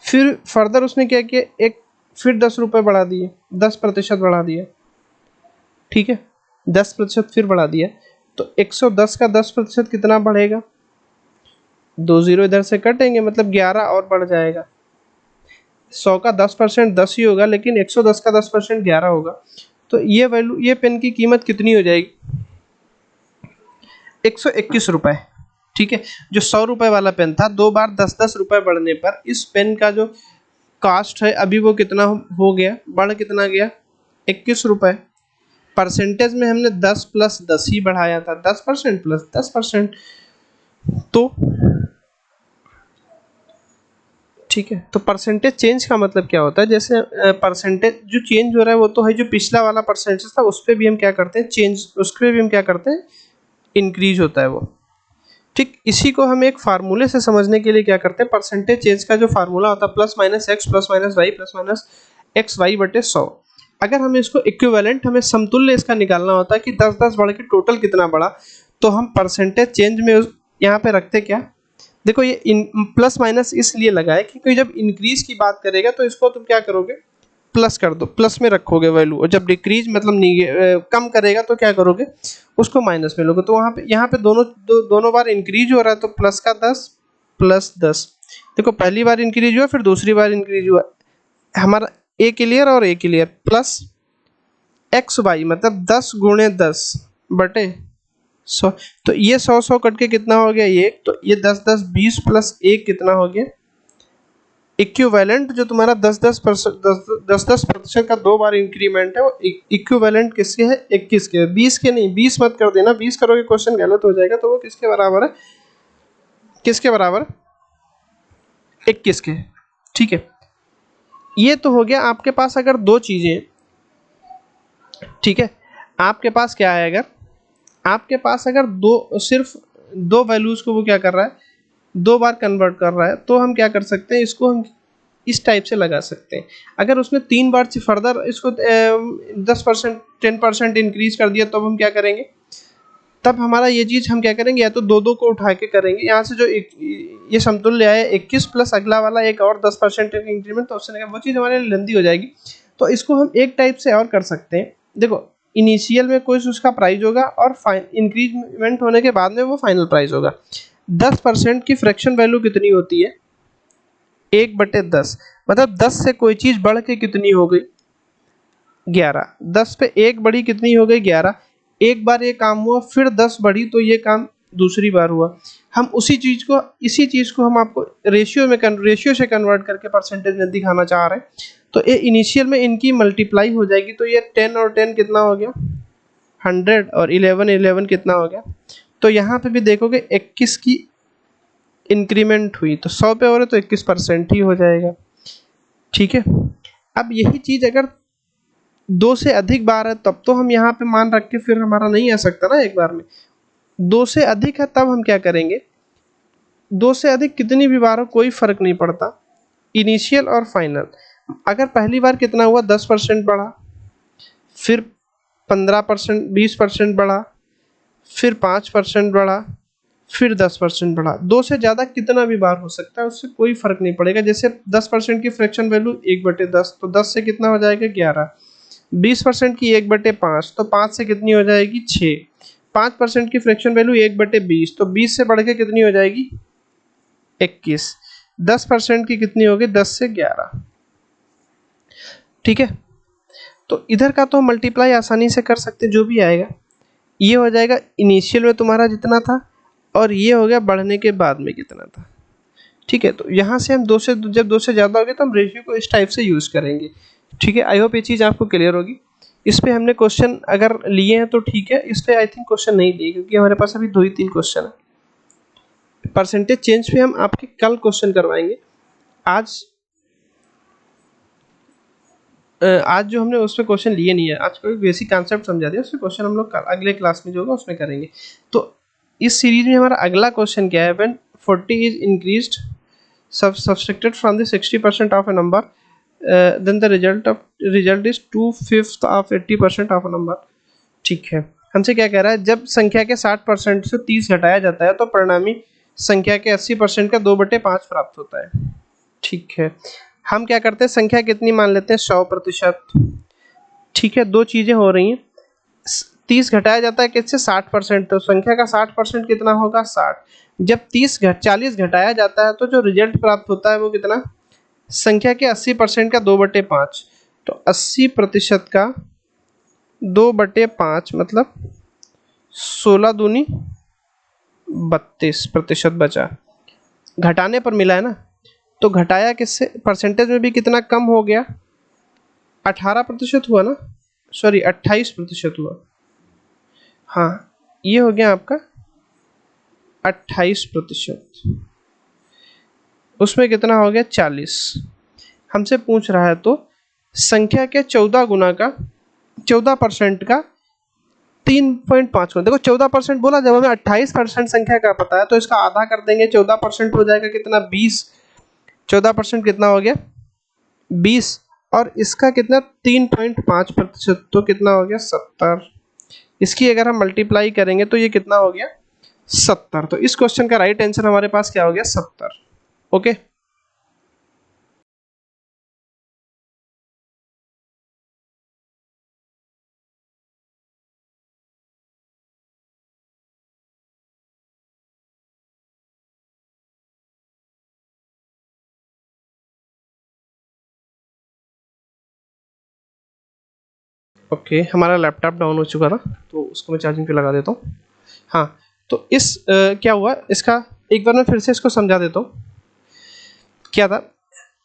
फिर फर्दर उसने क्या किया, फिर 10 रुपये बढ़ा दिए, 10% बढ़ा दिया। ठीक है, 10% फिर बढ़ा दिया। तो 110 का 10% कितना बढ़ेगा? 2 जीरो इधर से कटेंगे, मतलब 11 और बढ़ जाएगा। 100 का 10% 10 ही होगा, लेकिन 110 का 10% 11 होगा। तो ये वैल्यू, ये पेन की कीमत कितनी हो जाएगी? 121 रुपये। ठीक है, जो 100 रुपये वाला पेन था, 2 बार 10-10 रुपये बढ़ने पर इस पेन का जो कास्ट है अभी वो कितना हो गया, बढ़ कितना गया? 21 रुपये। परसेंटेज में हमने 10 + 10 ही बढ़ाया था, 10% + 10%। तो ठीक है, तो परसेंटेज चेंज का मतलब क्या होता है? जैसे परसेंटेज जो चेंज हो रहा है वो तो है, जो पिछला वाला परसेंटेज था उस पर भी हम क्या करते हैं, चेंज, उस पर भी हम क्या करते हैं, इंक्रीज होता है वो। ठीक, इसी को हम एक फार्मूले से समझने के लिए क्या करते हैं, परसेंटेज चेंज का जो फार्मूला होता है +-x +-y +-xy/100। अगर हमें इसको इक्विवेलेंट, हमें समतुल्य इसका निकालना होता है कि 10-10 बढ़ के टोटल कितना बढ़ा, तो हम परसेंटेज चेंज में यहाँ पे रखते क्या, देखो ये प्लस माइनस इसलिए लगा है क्योंकि जब इंक्रीज की बात करेगा तो इसको तुम क्या करोगे, प्लस कर दो, प्लस में रखोगे वैल्यू, और जब डिक्रीज मतलब कम करेगा तो क्या करोगे, उसको माइनस में लोगे। तो वहाँ पे यहाँ पे दोनों बार इंक्रीज हो रहा है, तो प्लस का 10 + 10। देखो पहली बार इंक्रीज हुआ, फिर दूसरी बार इंक्रीज हुआ, हमारा ए क्लियर और ए क्लियर, प्लस एक्स वाई मतलब 10 × 10 बटे 100। तो ये 100 कट के कितना हो गया, ये तो ये 10-10 20 + 1 कितना हो गया, इक्विवेलेंट जो तुम्हारा 10-10% का 2 बार इंक्रीमेंट है, वो इक्विवेलेंट किसके है, 21 के, 20 के नहीं, 20 मत कर देना, 20 करोगे क्वेश्चन गलत हो जाएगा। तो वो किसके बराबर है, किसके बराबर, 21 के। ठीक है, ये तो हो गया आपके पास अगर 2 चीजें, ठीक है, आपके पास क्या है, अगर आपके पास अगर सिर्फ 2 वैल्यूज को वो क्या कर रहा है, 2 बार कन्वर्ट कर रहा है, तो हम क्या कर सकते हैं, इसको हम इस टाइप से लगा सकते हैं। अगर उसने 3 बार से फर्दर इसको 10% 10% इंक्रीज कर दिया, तो हम क्या करेंगे, तब हमारा ये चीज़ हम क्या करेंगे, या तो 2-2 को उठा के करेंगे, यहाँ से जो ये समतुल्य आया 21 प्लस अगला वाला एक और 10% इंक्रीमेंट, तो उससे वो चीज़ हमारे लिए लंबी हो जाएगी। तो इसको हम एक टाइप से और कर सकते हैं। देखो इनिशियल में कोई उसका प्राइस होगा और इंक्रीजमेंट होने के बाद में वो फाइनल प्राइस होगा। 10% की फ्रैक्शन वैल्यू कितनी होती है, 1/10, मतलब 10 से कोई चीज़ बढ़ के कितनी हो गई, 11। 10 पे 1 बढ़ी, कितनी हो गई, 11। एक बार ये काम हुआ, फिर 10 बढ़ी, तो ये काम दूसरी बार हुआ। हम इसी चीज़ को हम आपको रेशियो से कन्वर्ट करके परसेंटेज में दिखाना चाह रहे हैं। तो ये इनिशियल में इनकी मल्टीप्लाई हो जाएगी, तो ये 10 और 10 कितना हो गया, 100 और 11 11 कितना हो गया। तो यहाँ पे भी देखोगे 21 की इंक्रीमेंट हुई, तो 100 पे हो रहा है तो 21% ही हो जाएगा। ठीक है, अब यही चीज अगर 2 से अधिक बार है तब तो हम यहाँ पे मान रख के फिर हमारा नहीं आ सकता ना एक बार में। 2 से अधिक है तब हम क्या करेंगे, 2 से अधिक कितनी भी बार हो कोई फर्क नहीं पड़ता, इनिशियल और फाइनल। अगर पहली बार कितना हुआ 10% बढ़ा, फिर 15% 20% बढ़ा, फिर 5% बढ़ा, फिर 10% बढ़ा। 2 से ज़्यादा कितना भी बार हो सकता है, उससे कोई फर्क नहीं पड़ेगा। जैसे 10% की फ्रैक्शन वैल्यू 1/10, तो 10 से कितना हो जाएगा 11। 20% की 1/5, तो 5 से कितनी हो जाएगी 6। 5% की फ्रैक्शन वैल्यू 1/20, तो 20 से बढ़ के कितनी हो जाएगी 21। 10% की कितनी होगी 10 से 11। ठीक है, तो इधर का तो मल्टीप्लाई आसानी से कर सकते, जो भी आएगा ये हो जाएगा इनिशियल में तुम्हारा जितना था, और ये हो गया बढ़ने के बाद में कितना था। ठीक है, तो यहाँ से हम जब 2 से ज़्यादा हो गए तो हम रेशियो को इस टाइप से यूज़ करेंगे। ठीक है, आई होप ये चीज़ आपको क्लियर होगी। इस पे हमने क्वेश्चन अगर लिए हैं तो ठीक है, इस पे आई थिंक क्वेश्चन नहीं लिए क्योंकि हमारे पास अभी 2 ही 3 क्वेश्चन है। परसेंटेज चेंज पे हम आपके कल क्वेश्चन करवाएंगे। आज जो हमने उस पर क्वेश्चन लिए नहीं है, आज कोई बेसिक कॉन्सेप्ट समझा दिया, उस पर क्वेश्चन हम लोग अगले क्लास में जो होगा उसमें करेंगे। तो इस सीरीज में हमारा अगला क्वेश्चन क्या है, when 40 is increased subtracted from the 60% of a number, then the result is 2/5 of 80% of a number। ठीक है, हमसे क्या कह रहा है, जब संख्या के 60% से 30 घटाया जाता है तो परिणामी संख्या के 80% का 2/5 प्राप्त होता है। ठीक है, हम क्या करते हैं, संख्या कितनी मान लेते हैं 100%। ठीक है, दो चीजें हो रही हैं, 30 घटाया जाता है किससे 60%, तो संख्या का 60% कितना होगा 60। जब 40 घटाया जाता है तो जो रिजल्ट प्राप्त होता है वो कितना, संख्या के 80% का 2/5, तो 80% का 2/5 मतलब 16 दूनी 32% बचा, घटाने पर मिला है ना। तो घटाया किससे, परसेंटेज में भी कितना कम हो गया, 18% हुआ ना, सॉरी 28% हुआ। हाँ, ये हो गया आपका 28%, उसमें कितना हो गया 40। हमसे पूछ रहा है तो संख्या के 14 गुना का 14% का 3.5 गुना। देखो 14% बोला, जब हमें 28% संख्या का पता है तो इसका आधा कर देंगे, 14% हो जाएगा कितना 20। 14% कितना हो गया 20, और इसका कितना 3.5%, तो कितना हो गया 70। इसकी अगर हम मल्टीप्लाई करेंगे तो ये कितना हो गया 70। तो इस क्वेश्चन का राइट आंसर हमारे पास क्या हो गया 70। ओके, ओके, हमारा लैपटॉप डाउन हो चुका था तो उसको मैं चार्जिंग पे लगा देता हूँ। हाँ, तो क्या हुआ इसका, एक बार मैं फिर से इसको समझा देता हूँ। क्या था,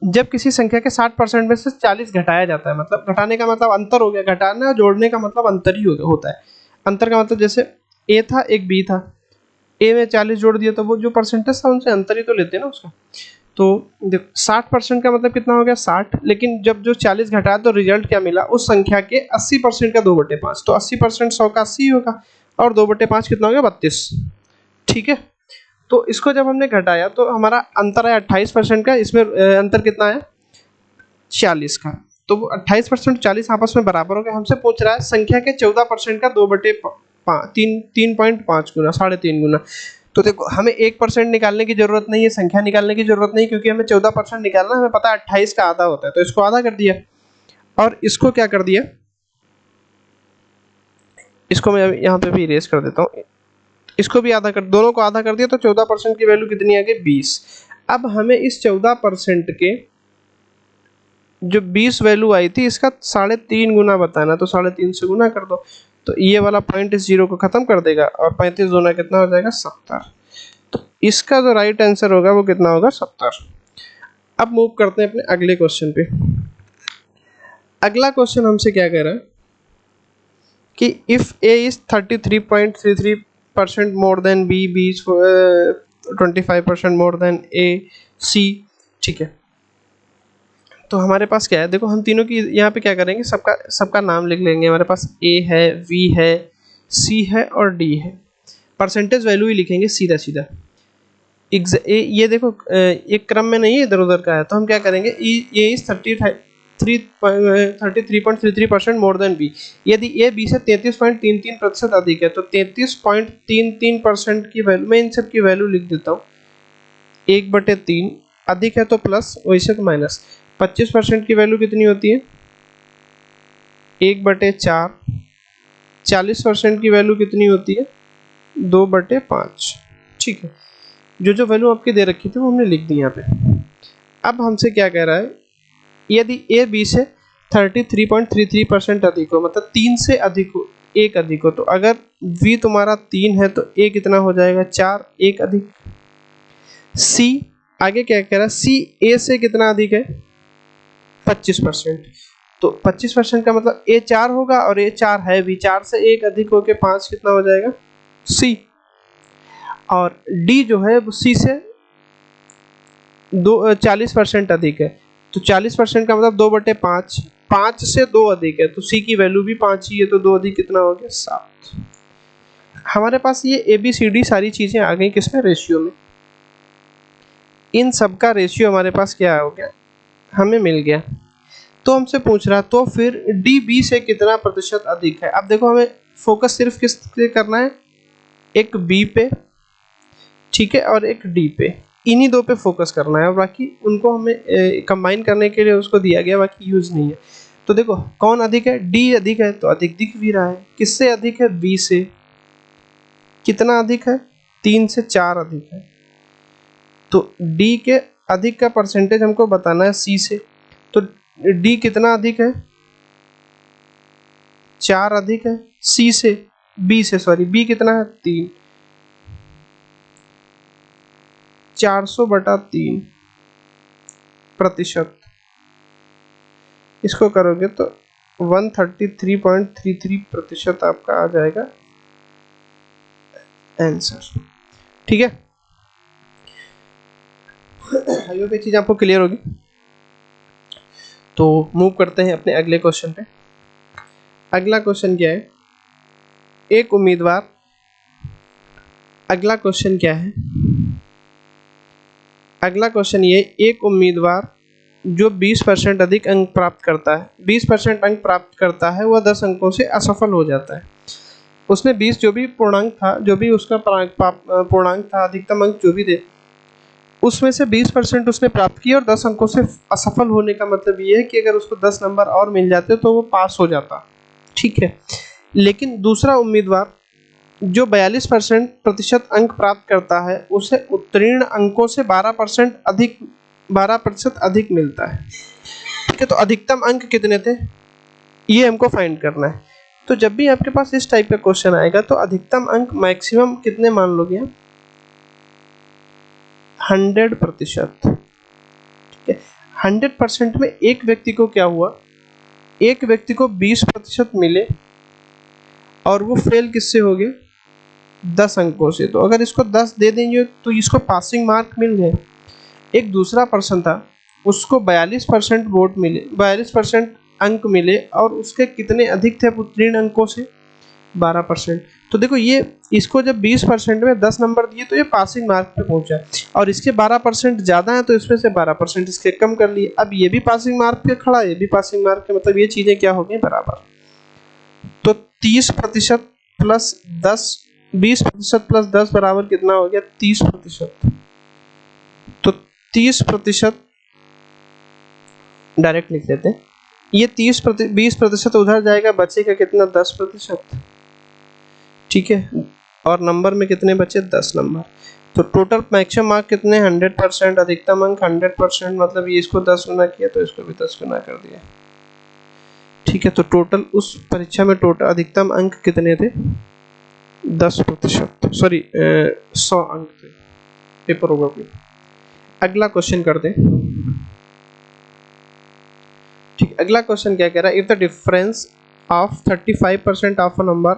जब किसी संख्या के 60% में से 40 घटाया जाता है, मतलब घटाने का मतलब अंतर हो गया, घटाना और जोड़ने का मतलब अंतर ही होता है। अंतर का मतलब जैसे ए था एक बी था, ए में 40 जोड़ दिया तो वो जो परसेंटेज था उनसे अंतर ही तो लेते हैं ना उसका। तो देखो 60% का मतलब कितना हो गया 60, लेकिन जब जो 40 घटाया तो रिजल्ट क्या मिला, उस संख्या के 80% का 2/5, तो 80% 100 का 80 होगा, और 2/5 कितना हो गया 32। ठीक है, तो इसको जब हमने घटाया तो हमारा अंतर है 28% का, इसमें अंतर कितना है 40 का, तो वो 28% 40 आपस में बराबर हो गए। हमसे पूछ रहा है संख्या के 14% का 3.5 गुना, 3.5 गुना। तो देखो हमें 1% निकालने की जरूरत नहीं है, संख्या निकालने की जरूरत नहीं, क्योंकि हमें 14% निकालना, हमें पता है 28 का आधा होता है, तो इसको आधा कर दिया, और इसको क्या कर दिया, इसको मैं यहाँ पे भी इरेज कर देता हूँ, इसको भी आधा कर, दोनों को आधा कर दिया, तो 14% की वैल्यू कितनी आ गई 20। अब हमें इस 14% के जो 20 वैल्यू आई थी इसका 3.5 गुना बताना, तो 3.5 से गुना कर दो, तो ये वाला पॉइंट इस जीरो को खत्म कर देगा, और 35 गुना कितना हो जाएगा 70। तो इसका जो राइट आंसर होगा वो कितना होगा 70। अब मूव करते हैं अपने अगले क्वेश्चन पे। अगला क्वेश्चन हमसे क्या कह रहा है, कि if A is 33.33% more than B, B is 25% more than A, C, ठीक है। तो हमारे पास क्या है, देखो हम तीनों की यहाँ पे क्या करेंगे, सबका सबका नाम लिख लेंगे। हमारे पास ए है, वी है, सी है और डी है। परसेंटेज वैल्यू ही लिखेंगे सीधा सीधा। ये देखो एक क्रम में नहीं है, इधर उधर का है। तो हम क्या करेंगे, ए इज 33.33% मोर देन बी। यदि ए बी से 33.33% अधिक है तो 33.33% की वैल्यू, मैं इन सब की वैल्यू लिख देता हूँ। 1/3 अधिक है तो प्लस, वैसे तो माइनस। 25% की वैल्यू कितनी होती है, 1/4। 40% की वैल्यू कितनी होती है, 2/5, ठीक है। जो जो वैल्यू आपकी दे रखी थी वो हमने लिख दी यहाँ पे। अब हमसे क्या कह रहा है, यदि ए बी से 33.33% अधिक हो, मतलब 3 से अधिक हो, 1 अधिक हो, तो अगर v तुम्हारा 3 है तो a कितना हो जाएगा, 4, 1 अधिक। c आगे क्या कह रहा है, c a से कितना अधिक है, 25%। तो 25% का मतलब a 4 होगा और a 4 है भी, 4 से 1 अधिक होके 5 कितना हो जाएगा, c। और d जो है वो c से 40% अधिक है, तो 40% का मतलब 2/5, 5 से 2 अधिक है, तो c की वैल्यू भी 5 ही है, तो 2 अधिक कितना हो गया, 7। हमारे पास ये ए बी सी डी सारी चीजें आ गई किसमें, रेशियो में। इन सब का रेशियो हमारे पास क्या हो गया, हमें मिल गया। तो हमसे पूछ रहा तो फिर डी बी से कितना प्रतिशत अधिक है। अब देखो हमें फोकस सिर्फ किस पे करना है, एक बी पे, ठीक है, और एक डी पे। इन्हीं दो पे फोकस करना है, और बाकी उनको हमें कंबाइन करने के लिए उसको दिया गया, बाकी यूज नहीं है। तो देखो कौन अधिक है, डी अधिक है, तो अधिक दिख भी रहा है। किससे अधिक है, बी से। कितना अधिक है, 3 से 4 अधिक है। तो डी के अधिक का परसेंटेज हमको बताना है सी से। तो डी कितना अधिक है, 4 अधिक है सी से, बी से, सॉरी बी कितना है, 3। 400/3%। इसको करोगे तो 133.33% आपका आ जाएगा आंसर, ठीक है। ये भी चीज आपको क्लियर होगी। तो मूव करते हैं अपने अगले क्वेश्चन पे। अगला क्वेश्चन क्या है, एक उम्मीदवार, अगला क्वेश्चन क्या है, अगला क्वेश्चन ये, एक उम्मीदवार जो 20% अधिक अंक प्राप्त करता है, 20% अंक प्राप्त करता है, वह 10 अंकों से असफल हो जाता है। उसने 20 जो भी पूर्णांक था, जो भी उसका पूर्णांक था, अधिकतम अंक जो भी थे, उसमें से 20% उसने प्राप्त किया और 10 अंकों से असफल होने का मतलब ये है कि अगर उसको 10 नंबर और मिल जाते तो वो पास हो जाता, ठीक है। लेकिन दूसरा उम्मीदवार जो 42% अंक प्राप्त करता है, उसे उत्तीर्ण अंकों से 12% अधिक मिलता है, ठीक है। तो अधिकतम अंक कितने थे, ये हमको फाइंड करना है। तो जब भी आपके पास इस टाइप का क्वेश्चन आएगा तो अधिकतम अंक मैक्सिमम कितने मान लोगे, 100%, ठीक है। 100% में एक व्यक्ति को क्या हुआ, एक व्यक्ति को 20% मिले और वो फेल किससे हो गए, 10 अंकों से। तो अगर इसको 10 दे देंगे तो इसको पासिंग मार्क मिल गए। एक दूसरा पर्सन था, उसको 42% वोट मिले, 42% अंक मिले, और उसके कितने अधिक थे उत्तीर्ण अंकों से, 12%। तो देखो ये, इसको जब 20% में 10 नंबर दिए तो ये पासिंग मार्क पे पहुंचा, और इसके 12% ज्यादा है तो इसमें से 12% इसके कम कर लिए। अब ये भी पासिंग मार्क पे खड़ा है, ये भी पासिंग मार्क पे, मतलब ये चीजें क्या हो गई, बराबर। तो 30% प्लस 10, 20% प्लस 10 बराबर कितना हो गया, 30%। तो 30% डायरेक्ट लिख लेते हैं। ये 20% उधर जाएगा, बचेगा कितना, 10%, ठीक है। और नंबर में कितने बचे, 10 नंबर। तो टोटल मैक्सिमम मार्क कितने, 100%, अधिकतम अंक 100%, मतलब ये इसको 10 गुना किया तो इसको भी 10 गुना कर दिया, ठीक है। तो टोटल उस परीक्षा में टोटल अधिकतम अंक कितने थे, 10%, सॉरी 100 अंक थे, पेपर होगा कोई। अगला क्वेश्चन करते हैं, ठीक। अगला क्वेश्चन क्या कह रहा है, if the difference of 35% of a number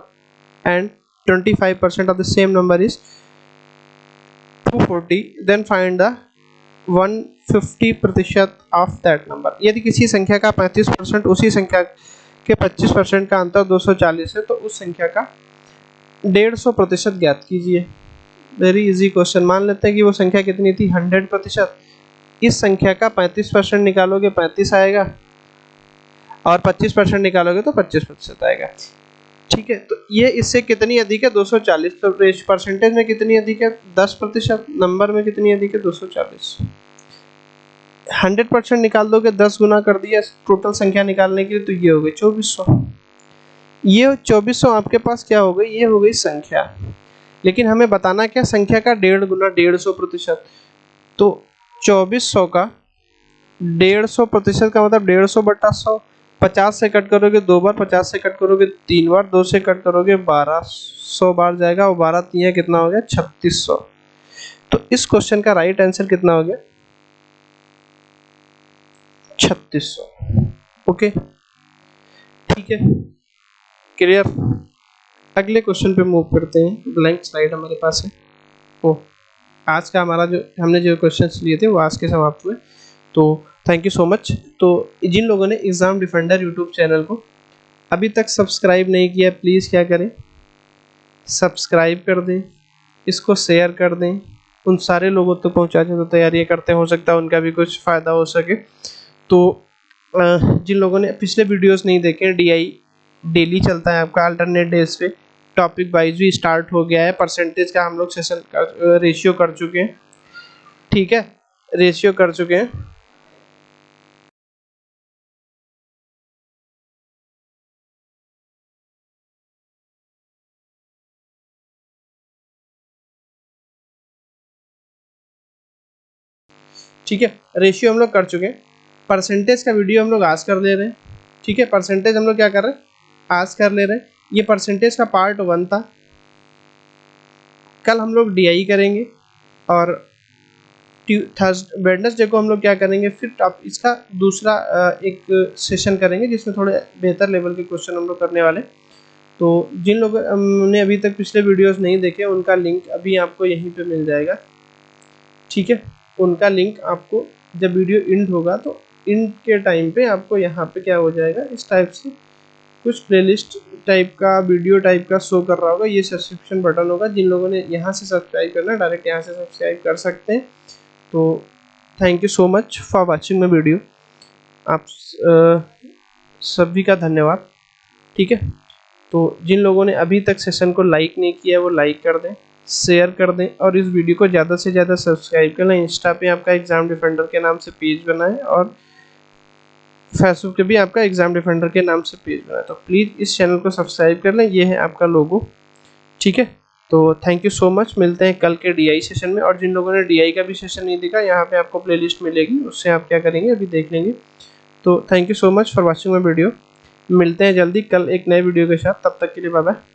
and 25% of the same number is 240, then find the 150% of that number. यदि किसी संख्या का 35% उसी संख्या के 25% का अंतर 240 है तो उस संख्या का 150% ज्ञात कीजिए। Very easy question. मान लेते हैं कि वो संख्या कितनी थी 100%। इस संख्या का 35% निकालोगे 35 आएगा और 25% निकालोगे तो 25% आएगा। ठीक है, तो ये इससे कितनी अधिक है 240। तो परसेंटेज में कितनी अधिक है 10%, नंबर में कितनी अधिक है 240। 100% निकाल दोगे 10 गुना कर दिया टोटल संख्या निकालने के लिए, तो ये हो गई 2400। ये 2400 आपके पास क्या हो गई, ये हो गई संख्या। लेकिन हमें बताना क्या, संख्या का 1.5 गुना 150%। तो 2400 का 150% का मतलब 150/100। 50 से कट करोगे 2 बार, 50 से कट करोगे 3 बार, 2 से कट करोगे 1200 बार जाएगा और 12 3 कितना हो गया 3600। तो इस क्वेश्चन का राइट आंसर कितना हो गया 3600। ओके, ठीक है, क्लियर। अगले क्वेश्चन पे मूव करते हैं। ब्लैंक स्लाइड हमारे पास है। ओ, आज का हमारा जो हमने जो क्वेश्चंस लिए थे वो आज के समाप्त हुए। तो थैंक यू सो मच। तो जिन लोगों ने एग्ज़ाम डिफेंडर यूट्यूब चैनल को अभी तक सब्सक्राइब नहीं किया, प्लीज़ क्या करें, सब्सक्राइब कर दें, इसको शेयर कर दें, उन सारे लोगों तक पहुंचा दें तो तैयारियां करते हैं, हो सकता है उनका भी कुछ फ़ायदा हो सके। तो जिन लोगों ने पिछले वीडियोस नहीं देखे, DI डेली चलता है आपका अल्टरनेट डेज पे, टॉपिक वाइज भी स्टार्ट हो गया है। परसेंटेज का हम लोग सेशन रेशियो कर चुके हैं। ठीक है, रेशियो कर चुके हैं। ठीक है, रेशियो हम लोग कर चुके हैं। परसेंटेज का वीडियो हम लोग आज कर ले रहे हैं। ठीक है, परसेंटेज हम लोग क्या कर रहे हैं, आज कर ले रहे हैं। ये परसेंटेज का पार्ट 1 था। कल हम लोग DI करेंगे और वेडनेसडे को हम लोग क्या करेंगे, फिर इसका दूसरा एक सेशन करेंगे जिसमें थोड़े बेहतर लेवल के क्वेश्चन हम लोग करने वाले। तो जिन लोगों ने अभी तक पिछले वीडियोस नहीं देखे उनका लिंक अभी आपको यहीं पे मिल जाएगा। ठीक है, उनका लिंक आपको जब वीडियो इंड होगा तो इंड के टाइम पे आपको यहाँ पे क्या हो जाएगा, इस टाइप से कुछ प्लेलिस्ट टाइप का वीडियो टाइप का शो कर रहा होगा। ये सब्सक्रिप्शन बटन होगा। जिन लोगों ने यहाँ से सब्सक्राइब करना है डायरेक्ट यहाँ से सब्सक्राइब कर सकते हैं। तो thank you so much for watching my video. आप सभी का धन्यवाद। ठीक है, तो जिन लोगों ने अभी तक सेशन को लाइक नहीं किया वो लाइक कर दें, शेयर कर दें और इस वीडियो को ज़्यादा से ज़्यादा सब्सक्राइब कर लें। इंस्टा पे आपका एग्ज़ाम डिफेंडर के नाम से पेज बना है और फेसबुक पे भी आपका एग्ज़ाम डिफेंडर के नाम से पेज बना है। तो प्लीज़ इस चैनल को सब्सक्राइब कर लें। ये है आपका लोगो। ठीक है, तो थैंक यू सो मच। मिलते हैं कल के DI सेशन में। और जिन लोगों ने DI का भी सेशन नहीं देखा, यहाँ पे आपको प्लेलिस्ट मिलेगी, उससे आप क्या करेंगे अभी देख लेंगे। तो thank you so much for watching my video. मिलते हैं जल्दी कल एक नए वीडियो के साथ। तब तक के लिए बाय बाय।